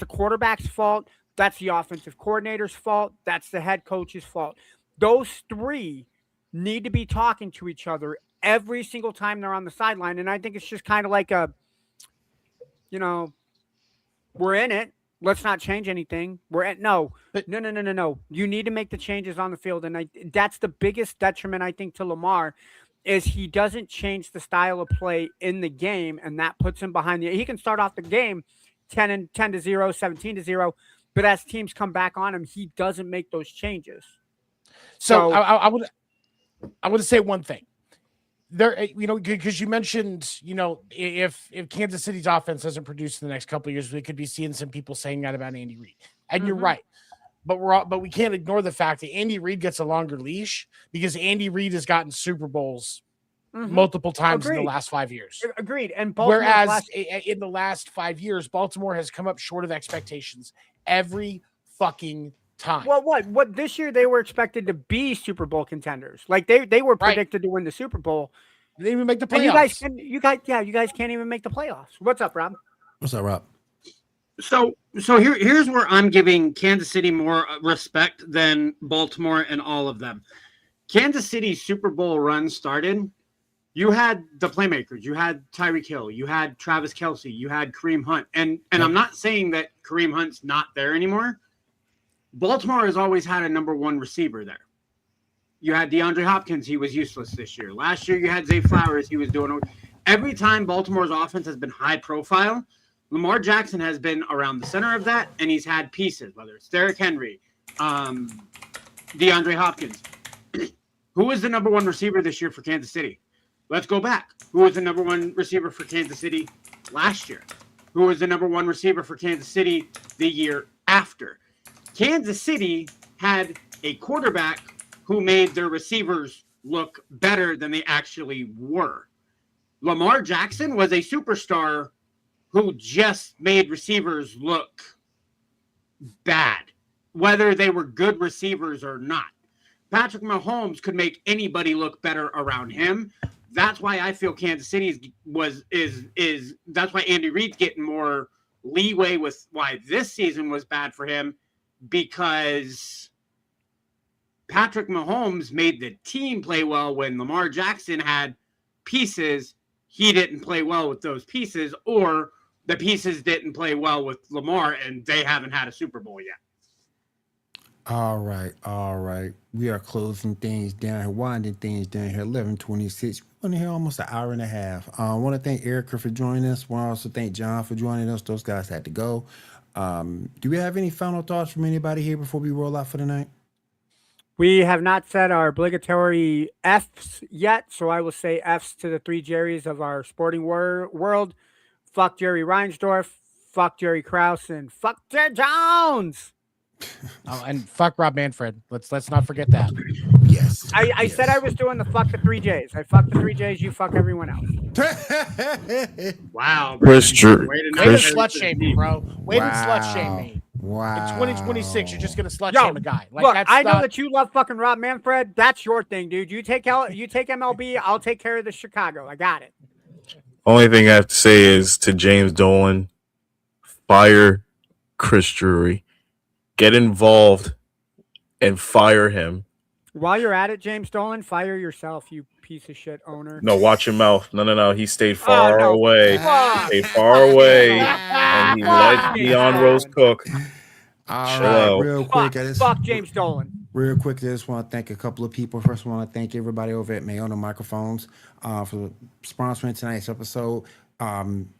quarterback's fault. That's the offensive coordinator's fault. That's the head coach's fault. Those 3 need to be talking to each other every single time they're on the sideline. And I think it's just kind of like we're in it. Let's not change anything. No. You need to make the changes on the field. And that's the biggest detriment, I think, to Lamar is he doesn't change the style of play in the game. And that puts him behind he can start off the game 10-0, 17-0. But as teams come back on him, he doesn't make those changes. So I would say one thing there, because you mentioned, if Kansas City's offense doesn't produce in the next couple of years, we could be seeing some people saying that about Andy Reid, and you're right. But we can't ignore the fact that Andy Reid gets a longer leash because Andy Reid has gotten Super Bowls multiple times in the last 5 years. Agreed. And whereas in the last 5 years, Baltimore has come up short of expectations every fucking time. Well, what this year they were expected to be Super Bowl contenders. Like they were predicted to win the Super Bowl. They didn't even make the playoffs. And you guys can't even make the playoffs. What's up, Rob? What's up, Rob? So here's where I'm giving Kansas City more respect than Baltimore and all of them. Kansas City's Super Bowl run started. You had the playmakers. You had Tyreek Hill. You had Travis Kelce. You had Kareem Hunt. And I'm not saying that Kareem Hunt's not there anymore. Baltimore has always had a number 1 receiver there. You had DeAndre Hopkins. He was useless this year. Last year, you had Zay Flowers. He was doing – every time Baltimore's offense has been high profile, Lamar Jackson has been around the center of that, and he's had pieces, whether it's Derrick Henry, DeAndre Hopkins. Who was the number 1 receiver this year for Kansas City? Let's go back. Who was the number 1 receiver for Kansas City last year? Who was the number 1 receiver for Kansas City the year after? Kansas City had a quarterback who made their receivers look better than they actually were. Lamar Jackson was a superstar who just made receivers look bad, whether they were good receivers or not. Patrick Mahomes could make anybody look better around him. That's why I feel Kansas City is that's why Andy Reid's getting more leeway with why this season was bad for him, because Patrick Mahomes made the team play well. When Lamar Jackson had pieces, he didn't play well with those pieces, or the pieces didn't play well with Lamar, and they haven't had a Super Bowl yet. All right. We are closing things down here, winding things down here. 11:26. We're on here almost an hour and a half. I want to thank Erica for joining us. I want to also thank John for joining us. Those guys had to go. Do we have any final thoughts from anybody here before we roll out for the night? We have not said our obligatory F's yet, so I will say F's to the three Jerrys of our sporting world. Fuck Jerry Reinsdorf, fuck Jerry Krause, and fuck Jerry Jones. And fuck Rob Manfred. Let's not forget that. Yes. I said I was doing the fuck the three J's. I fuck the three J's. You fuck everyone else. Wow. Christian. Way to slut shame me, bro. Way to slut shame me. Wow. In 2026, you're just gonna slut shame a guy. Like, look, that's I know not... that you love fucking Rob Manfred. That's your thing, dude. You take MLB. I'll take care of the Chicago. I got it. Only thing I have to say is to James Dolan, fire Chris Drury. Get involved and fire him. While you're at it, James Dolan, fire yourself, you piece of shit owner. No, watch your mouth. No. He stayed far away. Fuck. Stayed far away. And he let Dion Rose cook. All Chill right, out. real quick. Fuck James Dolan. Real quick, I just want to thank a couple of people. First, I want to thank everybody over at Mayona Microphones for sponsoring tonight's episode.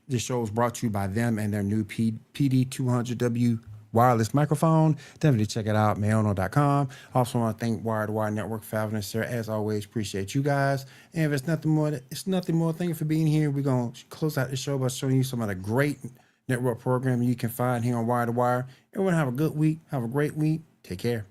This show was brought to you by them and their new PD200W wireless microphone. Definitely check it out, mayono.com. Also want to thank Wire to Wire Network for having us here. As always, appreciate you guys. And if it's nothing more, thank you for being here. We're going to close out the show by showing you some of the great network programming you can find here on Wire to Wire. Everyone have a good week. Have a great week. Take care.